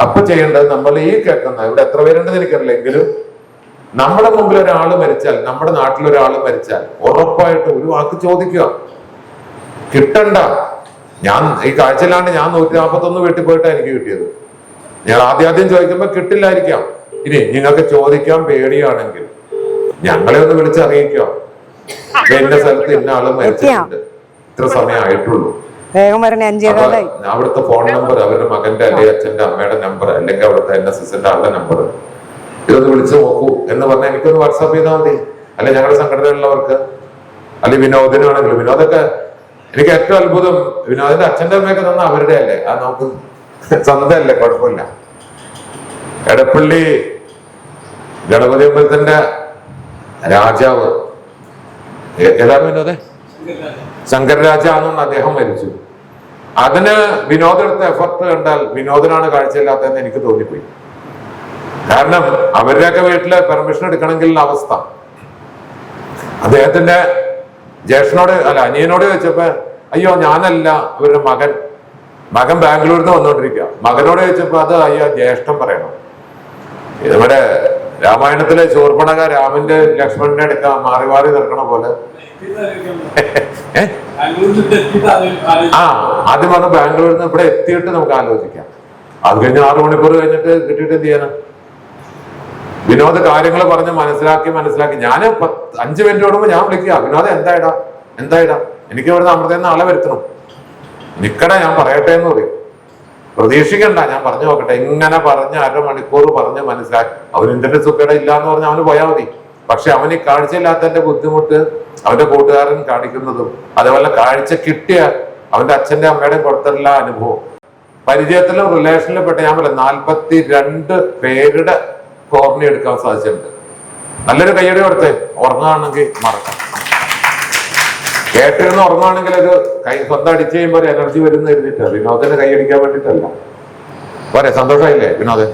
അപ്പൊ ചെയ്യേണ്ടത് നമ്മൾ ഈ കേൾക്കുന്ന, ഇവിടെ എത്ര പേരുണ്ടെന്ന് എനിക്കറിയില്ല, എങ്കിലും നമ്മുടെ മുമ്പിൽ ഒരാൾ മരിച്ചാൽ, നമ്മുടെ നാട്ടിൽ ഒരാൾ മരിച്ചാൽ ഉറപ്പായിട്ടും ഒരു വാക്ക് ചോദിക്കുക. കിട്ടണ്ട. ഞാൻ ഈ കാഴ്ചയിലാണ്ട് ഞാൻ 141 വീട്ടിൽ പോയിട്ടാണ് എനിക്ക് കിട്ടിയത്. ഞാൻ ആദ്യം ചോദിക്കുമ്പോ കിട്ടില്ലായിരിക്കാം. ഇനി നിങ്ങൾക്ക് ചോദിക്കാൻ പേടിയാണെങ്കിൽ ഞങ്ങളെ ഒന്ന് വിളിച്ചറിയിക്കുക, എന്റെ സ്ഥലത്ത് ഇന്ന ആള് മരിച്ചിട്ടുണ്ട്, ഇത്ര സമയം ആയിട്ടുള്ളൂ. അവിടുത്തെ ഫോൺ നമ്പർ, അവരുടെ മകന്റെ അല്ലെങ്കിൽ അച്ഛന്റെ അമ്മയുടെ നമ്പർ, അല്ലെങ്കിൽ അവിടുത്തെ NSSന്റെ ആളുടെ നമ്പർ, ഇതൊന്ന് വിളിച്ചു നോക്കൂ എന്ന് പറഞ്ഞാൽ എനിക്കൊന്ന് വാട്സാപ്പ് ചെയ്താൽ മതി. അല്ലെ ഞങ്ങളുടെ സംഘടനയിലുള്ളവർക്ക്, അല്ലെങ്കിൽ വിനോദിനാണെങ്കിലും. വിനോദൊക്കെ എനിക്ക് ഏറ്റവും അത്ഭുതം, വിനോദിന്റെ അച്ഛന്റെ അമ്മയൊക്കെ തന്ന അവരുടെ അല്ലേ, അത് നമുക്ക് സ്വന്തമല്ലേ, കുഴപ്പമില്ല. എടപ്പള്ളി ഗണപതി അമ്പലത്തിന്റെ രാജാവ് ഏതാണ് വിനോദേ? ശങ്കരരാജാണെന്ന് അദ്ദേഹം മരിച്ചു. അതിന് വിനോദെടുത്ത എഫർട്ട് കണ്ടാൽ വിനോദനാണ് കാഴ്ചയില്ലാത്തതെന്ന് എനിക്ക് തോന്നിപ്പോയി. കാരണം അവരുടെയൊക്കെ വീട്ടില് പെർമിഷൻ എടുക്കണമെങ്കിൽ അവസ്ഥ. അദ്ദേഹത്തിന്റെ ജ്യേഷ്ഠനോട് അനിയനോട് ചോദിച്ചപ്പോ അയ്യോ ഞാനല്ല, അവരുടെ മകൻ ബാംഗ്ലൂരിൽ നിന്ന് വന്നുകൊണ്ടിരിക്കുക. മകനോട് ചോദിച്ചപ്പോ അത് അയ്യോ ജ്യേഷ്ഠൻ പറയണം. നമ്മുടെ രാമായണത്തിലെ ശൂർപ്പണഖ രാമന്റെ ലക്ഷ്മണന്റെ അടുക്ക മാറി മാറി നിൽക്കണ പോലെ ആദ്യം പറഞ്ഞ ബാംഗ്ലൂരിൽ നിന്ന് ഇവിടെ എത്തിയിട്ട് നമുക്ക് ആലോചിക്കാം. അത് കഴിഞ്ഞ് 6 മണിക്കൂർ കഴിഞ്ഞിട്ട് കിട്ടിയിട്ട് എന്ത് ചെയ്യാനാ? വിനോദ കാര്യങ്ങൾ പറഞ്ഞ് മനസ്സിലാക്കി ഞാൻ 5 മിനിറ്റ് ഓടുമ്പോ ഞാൻ വിളിക്കുക, വിനോദ എന്തായിടാ എനിക്ക് ഇവിടുന്ന് അമൃതയിൽ ആളെ വരുത്തണം, നിക്കട ഞാൻ പറയട്ടെ എന്ന് പറയും. പ്രതീക്ഷിക്കണ്ട, ഞാൻ പറഞ്ഞു നോക്കട്ടെ. ഇങ്ങനെ പറഞ്ഞ് 1/2 മണിക്കൂർ പറഞ്ഞ് മനസ്സിലാക്കി. അവന് ഇന്റർനെറ്റ് സുഖയുടെ ഇല്ല എന്ന് പറഞ്ഞാൽ അവന് പോയാൽ മതി. പക്ഷെ അവന് കാഴ്ചയില്ലാത്തതിന്റെ ബുദ്ധിമുട്ട് അവന്റെ കൂട്ടുകാരൻ കാണിക്കുന്നതും, അതേപോലെ കാഴ്ച കിട്ടിയ അവന്റെ അച്ഛന്റെ അമ്മയുടെയും കൊടുത്തിട്ടുള്ള അനുഭവം, പരിചയത്തിലും റിലേഷനിലും പെട്ട ഞാൻ പറയാം 42 പേരുടെ കോർണി എടുക്കാൻ സാധിച്ചിട്ടുണ്ട്. നല്ലൊരു കയ്യടി കൊടുത്തേ. ഉറങ്ങുകയാണെങ്കിൽ മറക്കാം, കേട്ടിരുന്ന് ഉറങ്ങുകയാണെങ്കിൽ ഒരു സ്വന്തം അടിച്ചു കഴിയുമ്പോൾ ഒരു എനർജി വരുന്ന എഴുതിട്ട് വിനോദന് കൈയടിക്കാൻ വേണ്ടിട്ടല്ല. പോരെ, സന്തോഷമായില്ലേ വിനോദൻ?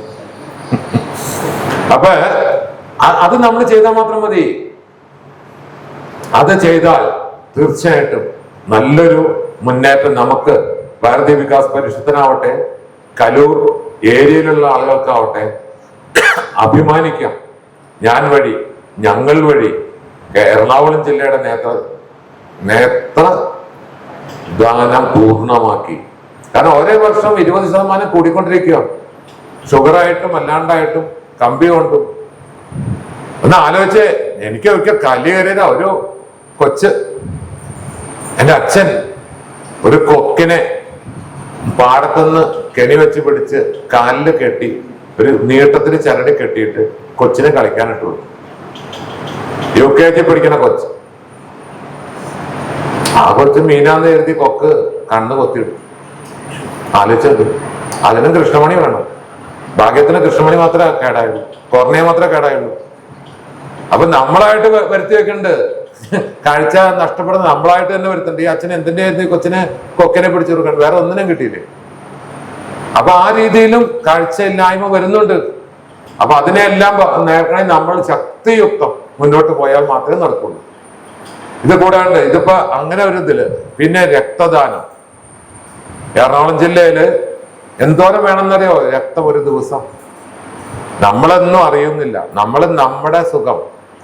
അപ്പൊ അത് നമ്മൾ ചെയ്താൽ മാത്രം മതി. അത് ചെയ്താൽ തീർച്ചയായിട്ടും നല്ലൊരു മുന്നേറ്റം നമുക്ക് ഭാരതീയ വികാസ് പരിഷത്തിനാവട്ടെ, കലൂർ ഏരിയയിലുള്ള ആളുകൾക്കാവട്ടെ അഭിമാനിക്കാം. ഞാൻ വഴി, ഞങ്ങൾ വഴി എറണാകുളം ജില്ലയുടെ നേത്ര ദാനം പൂർണ്ണമാക്കി. കാരണം ഓരോ വർഷം 20% കൂടിക്കൊണ്ടിരിക്കുകയാണ്. ഷുഗറായിട്ടും അല്ലാണ്ടായിട്ടും കമ്പി കൊണ്ടും. ഒന്ന് ആലോചിച്ച്, എനിക്ക് ഒരിക്കൽ കലി കയറിയതാ. ഒരു കൊച്ച്, എൻ്റെ അച്ഛൻ ഒരു കൊക്കിനെ പാടത്തുനിന്ന് കെണി വെച്ച് പിടിച്ച് കാലിൽ കെട്ടി ഒരു നീട്ടത്തിൽ ചരടി കെട്ടിയിട്ട് കൊച്ചിനെ കളിക്കാനിട്ട് കൊടുത്തു. UKG പഠിക്കുന്ന കൊച്ച്. ആ കൊച്ചു മീനാന്ന് എഴുതി കൊക്ക് കണ്ണ് കൊത്തിയിട്ടു. ആലോചിച്ചത്. അതിനും കൃഷ്ണമണി വേണം. ഭാഗ്യത്തിന് കൃഷ്ണമണി മാത്രമേ കേടായുള്ളൂ, കൊറോണയെ മാത്രമേ കേടായുള്ളൂ. അപ്പൊ നമ്മളായിട്ട് വരുത്തി വെക്കുന്നുണ്ട്. കാഴ്ച നഷ്ടപ്പെടുന്ന നമ്മളായിട്ട് തന്നെ വരുത്തുന്നുണ്ട്. ഈ അച്ഛൻ എന്തിന്റെ കൊച്ചിനെ കൊക്കിനെ പിടിച്ചു കൊടുക്കണം, വേറെ ഒന്നിനും കിട്ടിയില്ലേ. അപ്പൊ ആ രീതിയിലും കാഴ്ചയില്ലായ്മ വരുന്നുണ്ട്. അപ്പൊ അതിനെല്ലാം നേരത്തെ നമ്മൾ ശക്തിയുക്തം മുന്നോട്ട് പോയാൽ മാത്രമേ നടക്കുള്ളൂ. ഇത് കൂടാണ്ട് ഇതിപ്പോ അങ്ങനെ ഒരു ഇതില് പിന്നെ രക്തദാനം. എറണാകുളം ജില്ലയില് എന്തോരം വേണമെന്നറിയോ രക്തം ഒരു ദിവസം? നമ്മളൊന്നും അറിയുന്നില്ല. നമ്മൾ നമ്മുടെ സുഖം,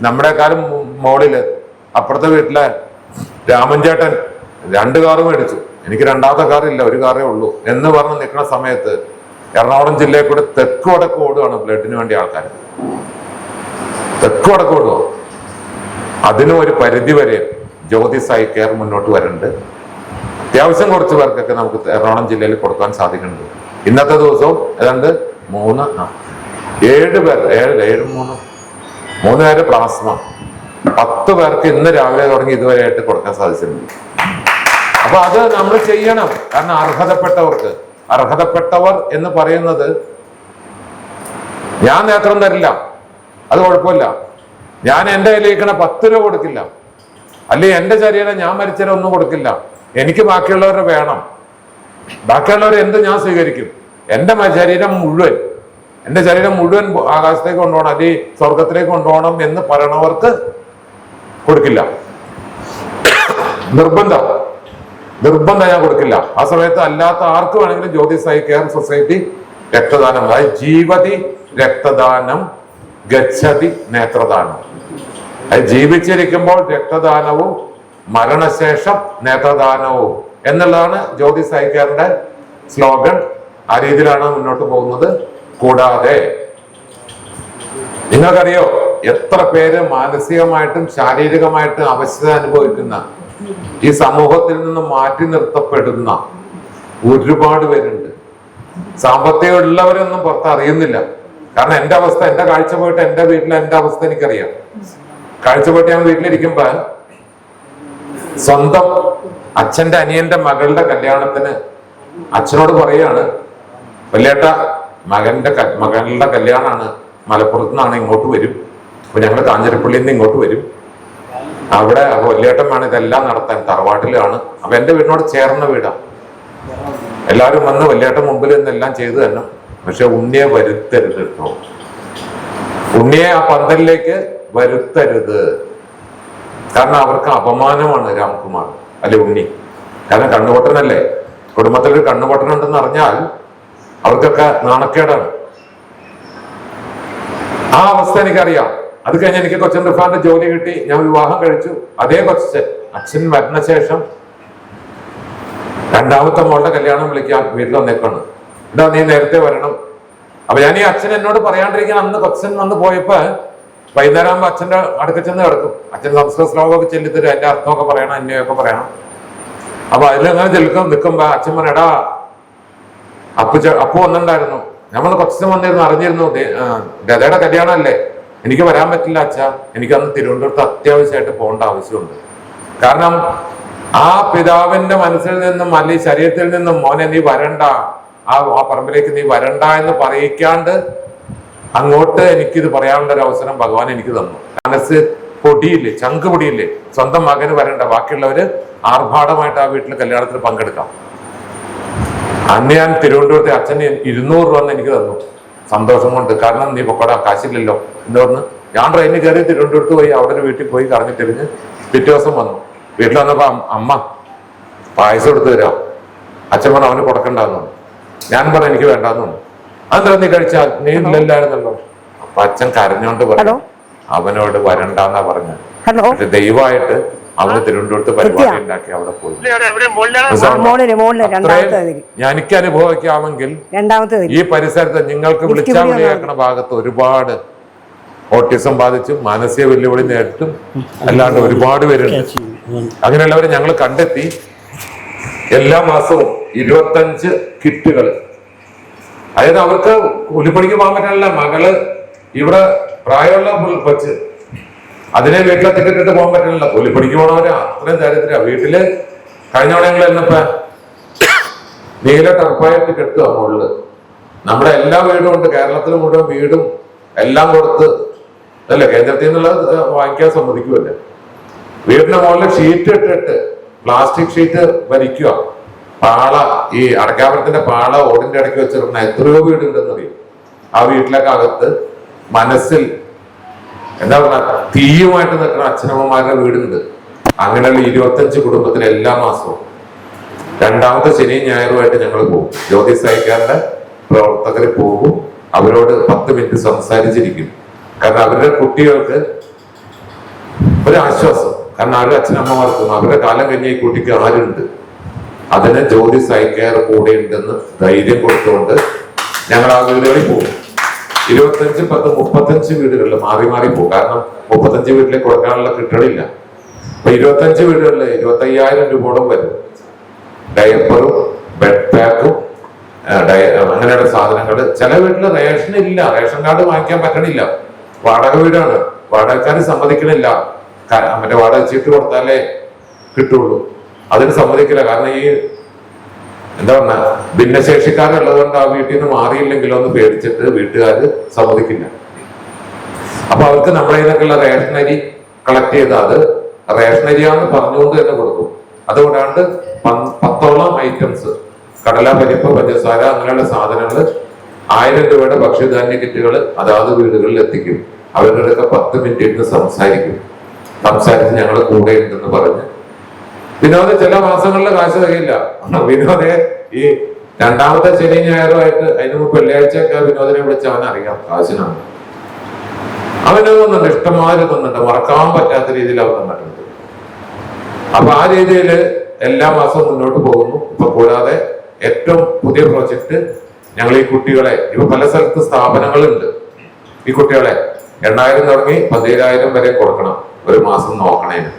നമ്മുടെക്കാളും മോളില് അപ്പുറത്തെ വീട്ടിലെ രാമൻ ചേട്ടൻ 2 കാറ് മേടിച്ചു, എനിക്ക് 2ാമത്തെ കാറില്ല, 1 കാറേ ഉള്ളൂ എന്ന് പറഞ്ഞ് നിൽക്കുന്ന സമയത്ത് എറണാകുളം ജില്ലയിൽ കൂടെ തെക്ക് വടക്ക് ഓടുകയാണ് ബ്ലഡിന് വേണ്ടി ആൾക്കാർ. തെക്ക് വടക്ക് ഓടുക. അതിനും ഒരു പരിധി വരെ ജ്യോതി സായി കെയർ മുന്നോട്ട് വരുന്നുണ്ട്. അത്യാവശ്യം കുറച്ച് പേർക്കൊക്കെ നമുക്ക് എറണാകുളം ജില്ലയിൽ കൊടുക്കാൻ സാധിക്കുന്നുണ്ട്. ഇന്നത്തെ ദിവസവും ഏതാണ്ട് 7 പേര് പ്ലാസ്മ, 10 പേർക്ക് ഇന്ന് രാവിലെ തുടങ്ങി ഇതുവരെ ആയിട്ട് കൊടുക്കാൻ സാധിച്ചിട്ടുണ്ട്. അപ്പൊ അത് നമ്മൾ ചെയ്യണം. കാരണം അർഹതപ്പെട്ടവർ എന്ന് പറയുന്നത്, ഞാൻ നേത്രം തരില്ല, അത് കുഴപ്പമില്ല, ഞാൻ എന്റെ കയ്യിലിരിക്കണ 10 രൂപ കൊടുക്കില്ല, അല്ലെങ്കിൽ എന്റെ ശരീരം ഞാൻ മരിച്ചാലും ഒന്നും കൊടുക്കില്ല, എനിക്ക് ബാക്കിയുള്ളവരുടെ വേണം, ബാക്കിയുള്ളവർ എന്ത് ഞാൻ സ്വീകരിക്കും, എന്റെ ശരീരം മുഴുവൻ ആകാശത്തേക്ക് കൊണ്ടുപോകണം, അല്ലെങ്കിൽ സ്വർഗത്തിലേക്ക് കൊണ്ടുപോകണം എന്ന് പറയണവർക്ക് കൊടുക്കില്ല. നിർബന്ധം ഞാൻ കൊടുക്കില്ല. ആ സമയത്ത് അല്ലാത്ത ആർക്ക് വേണമെങ്കിലും ജ്യോതി സായി കെയർ സൊസൈറ്റി രക്തദാനം, അതായത് ജീവതി രക്തദാനം ഗച്ഛതി നേത്രദാനം. അത് ജീവിച്ചിരിക്കുമ്പോൾ രക്തദാനവും മരണശേഷം നേത്രദാനവും എന്നുള്ളതാണ് ജ്യോതി സായി കെയറിന്റെ സ്ലോഗൻ. ആ രീതിയിലാണ് മുന്നോട്ട് പോകുന്നത്. കൂടാതെ നിങ്ങൾക്കറിയോ എത്ര പേര് മാനസികമായിട്ടും ശാരീരികമായിട്ടും അവശത അനുഭവിക്കുന്ന, ഈ സമൂഹത്തിൽ നിന്ന് മാറ്റി നിർത്തപ്പെടുന്ന ഒരുപാട് പേരുണ്ട്. സാമ്പത്തികം ഉള്ളവരൊന്നും പുറത്ത് അറിയുന്നില്ല. കാരണം എന്റെ അവസ്ഥ, എന്റെ കാഴ്ചപ്പാട്ട്, എന്റെ വീട്ടിലെ എന്റെ അവസ്ഥ എനിക്കറിയാം. കാഴ്ചപ്പാട്ട് ഞാൻ വീട്ടിലിരിക്കുമ്പോ സ്വന്തം അച്ഛന്റെ അനിയന്റെ മകളുടെ കല്യാണത്തിന് അച്ഛനോട് പറയാണ്, വല്യേട്ട മകളുടെ കല്യാണമാണ്, മലപ്പുറത്ത് നിന്നാണ്, ഇങ്ങോട്ട് വരും. അപ്പൊ ഞങ്ങൾ കാഞ്ഞിരപ്പള്ളിയിൽ നിന്ന് ഇങ്ങോട്ട് വരും. അവിടെ വല്യേട്ടൻ വേണം ഇതെല്ലാം നടത്താൻ, തറവാട്ടിലാണ്. അപ്പൊ എന്റെ വീടിനോട് ചേർന്ന വീടാ. എല്ലാവരും വന്ന് വല്യേട്ടൻ മുമ്പിൽ നിന്നെല്ലാം ചെയ്തു തന്നെ. പക്ഷെ ഉണ്ണിയെ വരുത്തരുത് കേട്ടോ, ഉണ്ണിയെ ആ പന്തലിലേക്ക് വരുത്തരുത്. കാരണം അവർക്ക് അപമാനമാണ് രാംകുമാർ, അല്ലെ ഉണ്ണി. കാരണം കണ്ണുപൊട്ടനല്ലേ, കുടുംബത്തിലൊരു കണ്ണുപൊട്ടനുണ്ടെന്ന് അറിഞ്ഞാൽ അവർക്കൊക്കെ നാണക്കേടാണ്. ആ അവസ്ഥ എനിക്കറിയാം. അത് കഴിഞ്ഞ് എനിക്ക് കൊച്ചൻ റിഫാന്റെ ജോലി കിട്ടി, ഞാൻ വിവാഹം കഴിച്ചു. അതേ കൊച്ചൻ അച്ഛൻ മരണശേഷം 2ാമത്തെ മോളുടെ കല്യാണം വിളിക്കാൻ വീട്ടിൽ വന്നേക്കാണ്. ഇതാ നീ നേരത്തെ വരണം. അപ്പൊ ഞാൻ ഈ അച്ഛൻ എന്നോട് പറയാണ്ടിരിക്കാൻ അന്ന് കൊച്ചൻ വന്ന് പോയപ്പോ വൈകുന്നേരം ആകുമ്പോ അച്ഛന്റെ അടുക്ക ചെന്ന് കിടക്കും. അച്ഛൻ സംസ്കൃത ശ്ലോകമൊക്കെ ചൊല്ലിത്തരും, അതിന്റെ അർത്ഥമൊക്കെ പറയണം, അന്യൊക്കെ പറയണം. അപ്പൊ അതിലങ്ങനെ നിൽക്കുമ്പോ അച്ഛൻ പറഞ്ഞടാ അപ്പു വന്നിട്ടുണ്ടായിരുന്നു, നമ്മൾ കൊച്ചൻ വന്നിരുന്നു, അറിഞ്ഞിരുന്നു ഗതയുടെ കല്യാണം അല്ലേ, എനിക്ക് വരാൻ പറ്റില്ല അച്ഛാ, എനിക്ക് അന്ന് തിരുവനന്തപുരത്ത് അത്യാവശ്യമായിട്ട് പോകേണ്ട ആവശ്യമുണ്ട്. കാരണം ആ പിതാവിന്റെ മനസ്സിൽ നിന്നും അല്ലെങ്കിൽ ശരീരത്തിൽ നിന്നും മോനെ നീ വരണ്ട, ആ പറമ്പിലേക്ക് നീ വരണ്ട എന്ന് പറയിക്കാണ്ട് അങ്ങോട്ട് എനിക്കിത് പറയാനുള്ള ഒരു അവസരം ഭഗവാൻ എനിക്ക് തന്നു. മനസ്സ് പൊടിയില്ലേ, ചങ്ക് പൊടിയില്ലേ, സ്വന്തം മകന് വരണ്ട, ബാക്കിയുള്ളവര് ആർഭാടമായിട്ട് ആ വീട്ടിൽ കല്യാണത്തിന് പങ്കെടുക്കാം. അന്ന് ഞാൻ തിരുവനന്തപുരത്തെ അച്ഛന് 200 രൂപ എനിക്ക് തന്നു, സന്തോഷം കൊണ്ട്. കാരണം നീ പൊക്കോടാ, കാശില്ലല്ലോ എന്ന് പറഞ്ഞ് ഞാൻ ട്രെയിനിൽ കയറി തിരുവനന്തപുരത്ത് പോയി, അവിടെ ഒരു വീട്ടിൽ പോയി കറങ്ങിത്തിരിഞ്ഞ് പിറ്റേ ദിവസം വന്നു. വീട്ടിൽ വന്നപ്പോ അമ്മ പായസം എടുത്ത് തരാം. അച്ഛൻ പറഞ്ഞു അവന് കൊടുക്കണ്ടെന്ന്. ഞാൻ പറഞ്ഞു എനിക്ക് വേണ്ടാന്ന് പറഞ്ഞു. അതെന്താ നീ കഴിച്ചാൽ, നീ ഇല്ലായിരുന്നല്ലോ. അപ്പൊ അച്ഛൻ കരഞ്ഞോണ്ട് പറഞ്ഞു അവനോട് വരണ്ടെന്നാ പറഞ്ഞത്. പക്ഷെ ദൈവമായിട്ട് അവന് തിരുവനന്തപുരത്ത് പരിപാടി ഉണ്ടാക്കി അവിടെ പോയി. എനിക്ക് അനുഭവിക്കാമെങ്കിൽ ഈ പരിസരത്ത് നിങ്ങൾക്ക് വിളിച്ചാൽ വിളിയാക്കണ ഭാഗത്ത് ഒരുപാട് ഓട്ടിസം ബാധിച്ചും മാനസിക വെല്ലുവിളി നേരിട്ടും അല്ലാണ്ട് ഒരുപാട് പേരുണ്ട്. അങ്ങനെയുള്ളവരെ ഞങ്ങൾ കണ്ടെത്തി എല്ലാ മാസവും 25 കിറ്റുകൾ, അതായത് അവർക്ക് കൂലിപ്പണിക്ക് പോകാൻ പറ്റാനുള്ള മകള് ഇവിടെ പ്രായമുള്ള കൊച്ച് അതിനെ വീട്ടിലെത്തിക്കിട്ടിട്ട് പോകാൻ പറ്റില്ല. കൂലിപ്പണിക്ക് പോണവരാ, അത്രയും ദരിദ്ര. വീട്ടില് കഴിഞ്ഞ തവണ ഞങ്ങൾ എന്നപ്പോ നീല ടർപ്പായിട്ട് കെട്ടുക മുകളില്. നമ്മുടെ എല്ലാ വീടും ഉണ്ട്, കേരളത്തിൽ മുഴുവൻ വീടും എല്ലാം കൊടുത്ത് അല്ലേ കേന്ദ്രത്തിൽ നിന്നുള്ളത് വാങ്ങിക്കാൻ സമ്മതിക്കുമല്ലേ. വീടിന്റെ മുകളിൽ ഷീറ്റ് ഇട്ടിട്ട് പ്ലാസ്റ്റിക് ഷീറ്റ് വലിക്കുക, പാള ഈ അടക്കാപുരത്തിന്റെ പാള ഓടിന്റെ ഇടയ്ക്ക് വെച്ചിരുന്ന എത്രയോ വീടുണ്ടെന്നറിയും. ആ വീട്ടിലൊക്കെ അകത്ത് മനസ്സിൽ എന്താ പറയുക തീയുമായിട്ട് നിൽക്കുന്ന അച്ഛനമ്മമാരുടെ വീടുണ്ട്. അങ്ങനെയുള്ള 25 കുടുംബത്തിൽ എല്ലാ മാസവും രണ്ടാമത്തെ ശനിയും ഞായറുമായിട്ട് ഞങ്ങൾ പോകും. ജ്യോതി സായിക്കാരുടെ പ്രവർത്തകർ പോകും, അവരോട് 10 മിനിറ്റ് സംസാരിച്ചിരിക്കും. കാരണം അവരുടെ കുട്ടികൾക്ക് ഒരു ആശ്വാസം. കാരണം അവരുടെ അച്ഛനമ്മമാർക്കും അവരുടെ കാലം കഴിഞ്ഞ ഈ കുട്ടിക്ക് ആരുണ്ട്, അതിന് ജ്യോതി സായിക്കാർ കൂടെ ഉണ്ടെന്ന് ധൈര്യം കൊടുത്തുകൊണ്ട് ഞങ്ങൾ ആ വീടുകളിൽ പോകും. 25, 10, 35 വീടുകളിൽ മാറി മാറി പോകും. കാരണം 35 വീട്ടിലേക്ക് കൊടുക്കാനുള്ള കിട്ടണില്ല. അപ്പൊ 25 വീടുകളിൽ 25,000 രൂപയോളം വരും. ഡയപ്പറും ബെഡ് പാക്കും അങ്ങനെയുള്ള സാധനങ്ങള്. ചില വീട്ടില് റേഷൻ ഇല്ല, റേഷൻ കാർഡ് വാങ്ങിക്കാൻ പറ്റണില്ല. വാടക വീടാണ്, വാടകക്കാര് സമ്മതിക്കണില്ല. മറ്റേ വാടക ചീട്ട് കൊടുത്താലേ കിട്ടുള്ളൂ. അതിന് സമ്മതിക്കില്ല. കാരണം ഈ എന്താ പറഞ്ഞ ഭിന്നശേഷിക്കാരുള്ളത് കൊണ്ട് ആ വീട്ടിൽ നിന്ന് മാറിയില്ലെങ്കിലോ എന്ന് പേടിച്ചിട്ട് വീട്ടുകാര് സമ്മതിക്കില്ല. അപ്പൊ അവർക്ക് നമ്മുടെ ഇതിനൊക്കെയുള്ള റേഷനരി കളക്ട് ചെയ്ത് അത് റേഷനരിയാന്ന് പറഞ്ഞുകൊണ്ട് തന്നെ കൊടുക്കും. അതുകൊണ്ടാണ്ട് 10ഓളം ഐറ്റംസ് കടല, പരിപ്പ്, പഞ്ചസാര അങ്ങനെയുള്ള സാധനങ്ങൾ 1000 രൂപയുടെ ഭക്ഷ്യധാന്യ കിറ്റുകൾ അതാത് വീടുകളിൽ എത്തിക്കും. അവരുടെ 10 മിനിറ്റ് ഇരുന്ന് സംസാരിച്ച് ഞങ്ങൾ കൂടെ ഉണ്ടെന്ന് പറഞ്ഞ് വിനോദ് ചില മാസങ്ങളിലെ കാശ് തികയില്ല. വിനോദെ ഈ രണ്ടാമത്തെ ശനി ഞായറുമായിട്ട് അതിന് മുമ്പ് വെള്ളിയാഴ്ചയൊക്കെ വിനോദിനെ വിളിച്ച് അവനറിയാം കാശിനാണ്. അവന് തന്നിട്ടുണ്ട്, ഇഷ്ടംമാതിരി തന്നിട്ടുണ്ട്, മറക്കാൻ പറ്റാത്ത രീതിയിൽ അവൻ തന്നിട്ടുണ്ട്. അപ്പൊ ആ രീതിയിൽ എല്ലാ മാസവും മുന്നോട്ട് പോകുന്നു. ഇപ്പൊ കൂടാതെ ഏറ്റവും പുതിയ പ്രോജക്റ്റ് ഞങ്ങൾ ഈ കുട്ടികളെ ഇപ്പൊ പല സ്ഥലത്ത് സ്ഥാപനങ്ങളുണ്ട്. ഈ കുട്ടികളെ 8,000 തുടങ്ങി 15,000 വരെ കൊടുക്കണം ഒരു മാസം നോക്കണേന്.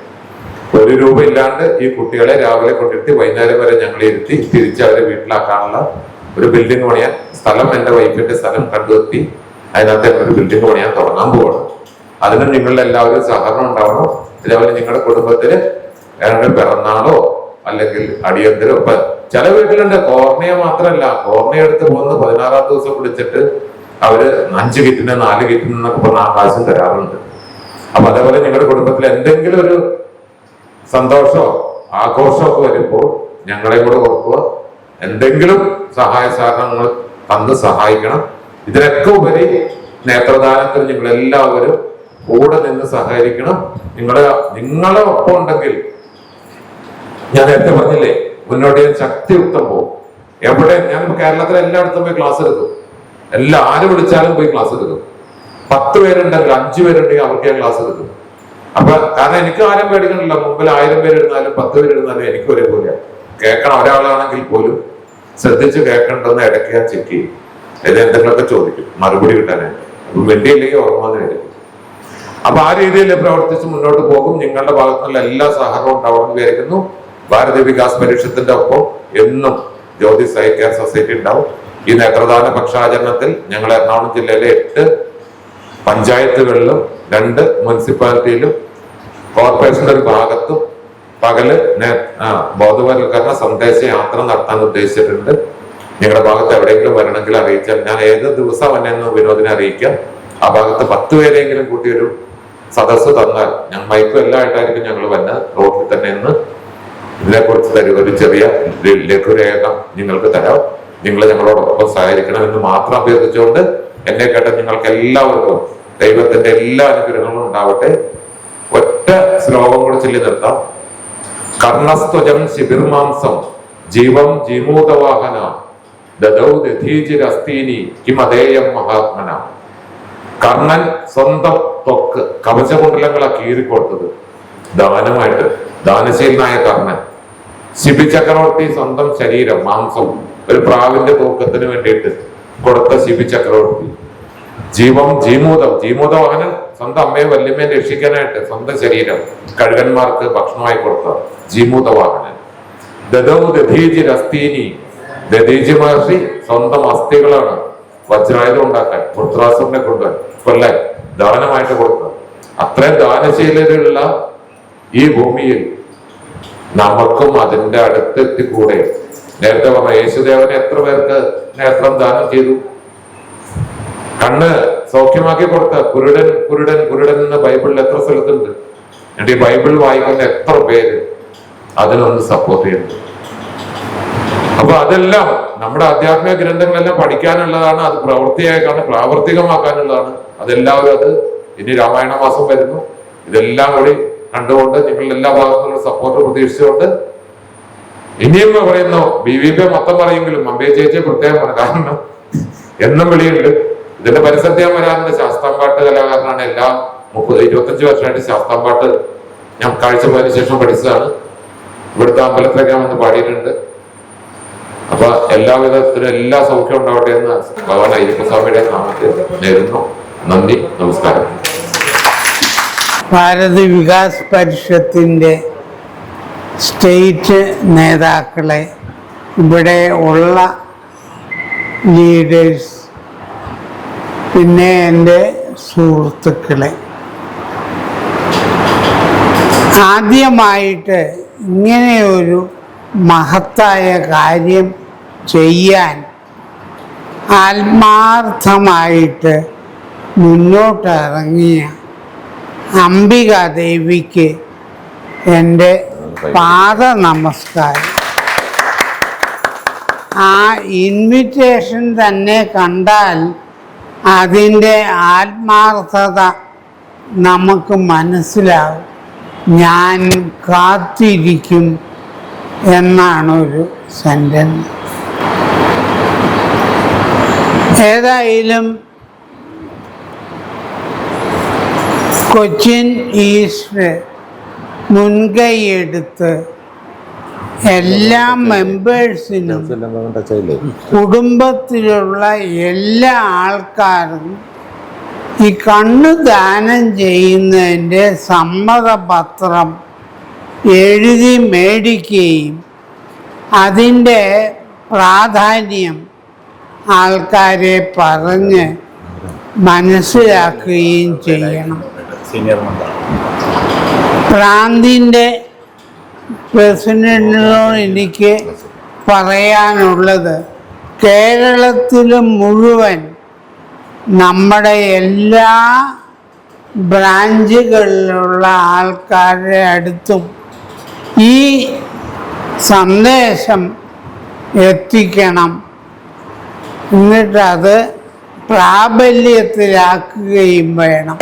1 രൂപ ഇല്ലാണ്ട് ഈ കുട്ടികളെ രാവിലെ കൊണ്ടിരുത്തി വൈകുന്നേരം വരെ ഞങ്ങൾ ഇരുത്തി തിരിച്ച് അവരെ വീട്ടിലാക്കാനുള്ള ഒരു ബിൽഡിംഗ് പണിയാൻ സ്ഥലം എന്റെ വൈഫിന്റെ സ്ഥലം കണ്ടുവെത്തി അതിനകത്ത് ഒരു ബിൽഡിംഗ് പണിയാൻ തുടങ്ങാൻ പോവാണ്. അതിന് നിങ്ങളുടെ എല്ലാവരും സഹകരണം ഉണ്ടാവണം. ഇതേപോലെ നിങ്ങളുടെ കുടുംബത്തില് പിറന്നാളോ അല്ലെങ്കിൽ അടിയന്തരോ ഇപ്പൊ ചില വീട്ടിലുണ്ട് കോർണിയ മാത്രമല്ല, കോർണിയ എടുത്ത് പോകുന്ന 16ാം ദിവസം വിളിച്ചിട്ട് അവര് 5 കിറ്റിന് 4 കിറ്റിന് എന്നൊക്കെ പറഞ്ഞ ആകാശം തരാറുണ്ട്. അപ്പൊ അതേപോലെ നിങ്ങളുടെ കുടുംബത്തിൽ എന്തെങ്കിലും ഒരു സന്തോഷമോ ആഘോഷമോ ഒക്കെ വരുമ്പോൾ ഞങ്ങളെ കൂടെ ഓർക്കുക. എന്തെങ്കിലും സഹായ സഹകരണങ്ങൾ തന്ന് സഹായിക്കണം. ഇതിനൊക്കെ ഉപരി നേത്രദാനത്തിൽ നിങ്ങൾ എല്ലാവരും കൂടെ നിന്ന് സഹകരിക്കണം. നിങ്ങളെ ഒപ്പം ഉണ്ടെങ്കിൽ ഞാൻ നേരത്തെ പറഞ്ഞില്ലേ മുന്നോട്ട് ശക്തിയുക്തം പോകും. എവിടെ ഞാൻ കേരളത്തിലെ എല്ലായിടത്തും പോയി ക്ലാസ് എടുക്കും. ആര് വിളിച്ചാലും പോയി ക്ലാസ് എടുക്കും. 10 പേരുണ്ടെങ്കിൽ 5 പേരുണ്ടെങ്കിൽ അവർക്ക് ഞാൻ ക്ലാസ് എടുക്കും. അപ്പൊ കാരണം എനിക്ക് ആരും പേടിക്കണില്ല. മുമ്പിൽ 1000 പേരിരുന്നാലും 10 പേരിരുന്നാലും എനിക്ക് ഒരേപോലെയാണ്. കേൾക്കണം ഒരാളാണെങ്കിൽ പോലും ശ്രദ്ധിച്ച് കേൾക്കണ്ടെന്ന് ഇടയ്ക്ക് ഞാൻ ചെക്ക് ചെയ്യും. ഇത് എന്തെങ്കിലുമൊക്കെ ചോദിക്കും, മറുപടി കിട്ടാനായിട്ട്. അപ്പൊ വേണ്ടിയില്ലെങ്കിൽ ഓർമ്മ. അപ്പൊ ആ രീതിയിൽ പ്രവർത്തിച്ച് മുന്നോട്ട് പോകും. നിങ്ങളുടെ ഭാഗത്തുനിന്നുള്ള എല്ലാ സഹകരണവും ഉണ്ടാവുമെന്ന് വിചാരിക്കുന്നു. ഭാരതീയ വികാസ് പരിഷത്തിന്റെ ഒപ്പം എന്നും ജ്യോതി സായി കെയർ സൊസൈറ്റി ഉണ്ടാവും. ഈ നേത്രദാന പക്ഷാചരണത്തിൽ ഞങ്ങൾ എറണാകുളം ജില്ലയിലെ 8 പഞ്ചായത്തുകളിലും 2 മുനിസിപ്പാലിറ്റിയിലും കോർപ്പറേഷന്റെ ഒരു ഭാഗത്തും പകല് ബോധവൽക്കരണ സന്ദേശ യാത്ര നടത്താൻ ഉദ്ദേശിച്ചിട്ടുണ്ട്. നിങ്ങളുടെ ഭാഗത്ത് എവിടെയെങ്കിലും വരണമെങ്കിൽ അറിയിച്ചാൽ ഞാൻ ഏത് ദിവസം വന്നെന്ന് വിനോദിനെ അറിയിക്കാം. ആ ഭാഗത്ത് 10 പേരെങ്കിലും കൂട്ടിയൊരു സദസ്സ് തന്നാൽ ഞങ്ങൾ മൈക്കും എല്ലാം ആയിട്ടായിരിക്കും ഞങ്ങൾ വന്ന് റോഡിൽ തന്നെ നിന്ന് ഇതിനെക്കുറിച്ച് ഒരു ചെറിയ ലഘുരേഖ നിങ്ങൾക്ക് തരാം. നിങ്ങൾ ഞങ്ങളോടൊപ്പം സഹകരിക്കണമെന്ന് മാത്രം അഭ്യർത്ഥിച്ചുകൊണ്ട് എന്നെ കേട്ട നിങ്ങൾക്ക് എല്ലാവർക്കും ദൈവത്തിന്റെ എല്ലാ അനുഗ്രഹങ്ങളും ഉണ്ടാവട്ടെ. ഒറ്റ ശ്ലോകം കൂടെ ചൊല്ലി നിർത്താം. കർണസ്ത്വജം ശിബിർമാംസം ജീവം ജീമൂതവാഹന ദദൗ ദധീചിരസ്തീനി കിമതേയം മഹാത്മന. കർണൻ സ്വന്തം ത്വക്ക് കവചകുണ്ടലങ്ങളെ കീറിക്കൊടുത്തത് ദാനമായിട്ട്, ദാനശീലനായ കർണൻ. ശിബി ചക്രവർത്തി സ്വന്തം ശരീരം മാംസം ഒരു പ്രാവിന്റെ തൂക്കത്തിന് വേണ്ടിയിട്ട് കൊടുത്ത ശിബി ചക്രവർത്തി. ജീവം ജീമൂതവാഹനൻ സ്വന്തം അമ്മയെ വല്യമ്മയെ രക്ഷിക്കാനായിട്ട് സ്വന്തം ശരീരം കഴുകന്മാർക്ക് ഭക്ഷണമായി കൊടുത്ത ജീമൂതവാഹനൻ. ദദൗ ദധീചിരസ്തീനി. ദധീചി മഹർഷി സ്വന്തം അസ്ഥികളാണ് വജ്രായുധം ഉണ്ടാക്കാൻ വൃത്രാസുരനെ കൊണ്ടുവരാൻ കൊല്ലാൻ ദാനമായിട്ട് കൊടുക്കുക. അത്രയും ദാനശീലരുള്ള ഈ ഭൂമിയിൽ നമുക്കും അതിന്റെ അടുത്തെത്തിക്കൂടെ? നേരത്തെ പറഞ്ഞ യേശുദേവനെ എത്ര പേർക്ക് നേത്രം ദാനം ചെയ്തു? കണ്ണ് സൗഖ്യമാക്കി കൊടുത്ത കുരുടൻ കുരുടൻ കുരുടൻ എന്ന് ബൈബിളിൽ എത്ര സ്ഥലത്തുണ്ട്? എന്നിട്ട് ഈ ബൈബിൾ വായിക്കുന്ന എത്ര പേര് അതിനൊന്ന് സപ്പോർട്ട് ചെയ്യുന്നു? അപ്പൊ അതെല്ലാം നമ്മുടെ ആധ്യാത്മിക ഗ്രന്ഥങ്ങളെല്ലാം പഠിക്കാനുള്ളതാണ്, അത് പ്രാവർത്തികമാക്കാനുള്ളതാണ്. അതെല്ലാവരും അത് ഇനി രാമായണ മാസം വരുന്നു, ഇതെല്ലാം കൂടി കണ്ടുകൊണ്ട് നിങ്ങളുടെ എല്ലാ ഭാഗത്തുനിന്നുള്ള സപ്പോർട്ട് പ്രതീക്ഷിച്ചുകൊണ്ട് ഇനിയും പറയുന്നു. BVP മൊത്തം പറയെങ്കിലും അമ്പേ ചേച്ചിയെ പ്രത്യേകം പറഞ്ഞു, കാരണം എന്നും വിളിയുണ്ട്. ഇതിന്റെ പരിസരത്ത് ഞാൻ വരാറുണ്ട്. ശാസ്താംപാട്ട് കലാകാരനാണ്. എല്ലാ 25 വർഷമായിട്ട് ശാസ്താംപാട്ട് ഞാൻ കാഴ്ചപ്പോയതിനു ശേഷം പഠിച്ചതാണ്. ഇവിടുത്തെ അമ്പലത്തിലൊക്കെ വന്ന് പാടിയിട്ടുണ്ട്. അപ്പൊ എല്ലാവിധത്തിലും എല്ലാ സൗഖ്യം ഉണ്ടാവട്ടെ എന്ന് ഭഗവാൻ അയ്യപ്പസ്വാമിയുടെ നാമത്തിൽ നേരുന്നു. നന്ദി, നമസ്കാരം. ഭാരത് വികാസ് പരിഷത്തിൻ്റെ സ്റ്റേറ്റ് നേതാക്കളെ, ഇവിടെ ഉള്ള ലീഡേഴ്സ്, പിന്നെ എൻ്റെ സുഹൃത്തുക്കളെ, ആദ്യമായിട്ട് ഇങ്ങനെയൊരു മഹത്തായ കാര്യം ചെയ്യാൻ ആത്മാർത്ഥമായിട്ട് മുന്നോട്ടിറങ്ങിയ അംബികാദേവിക്ക് എൻ്റെ പാദ നമസ്കാരം. ആ ഇൻവിറ്റേഷൻ തന്നെ കണ്ടാൽ അതിൻ്റെ ആത്മാർത്ഥത നമുക്ക് മനസ്സിലാവും. ഞാൻ കാത്തിരിക്കും എന്നാണ് ഒരു സെൻറ്റൻസ്. ഏതായാലും കൊച്ചിൻ ഈസ്റ്റ് മുൻകൈയെടുത്ത് എല്ലാ മെമ്പേഴ്സിനും കുടുംബത്തിലുള്ള എല്ലാ ആൾക്കാരും ഈ കണ്ണ് ദാനം ചെയ്യുന്നതിൻ്റെ സമ്മതപത്രം എഴുതി മേടിക്കുകയും അതിൻ്റെ പ്രാധാന്യം ആൾക്കാരെ പറഞ്ഞ് മനസ്സിലാക്കുകയും ചെയ്യണം. പ്രാന്തിൻ്റെ പ്രസിഡന്റിനോട് എനിക്ക് പറയാനുള്ളത്, കേരളത്തിൽ മുഴുവൻ നമ്മുടെ എല്ലാ ബ്രാഞ്ചുകളിലുള്ള ആൾക്കാരുടെ അടുത്തും ഈ സന്ദേശം എത്തിക്കണം. എന്നിട്ടത് പ്രാബല്യത്തിലാക്കുകയും വേണം.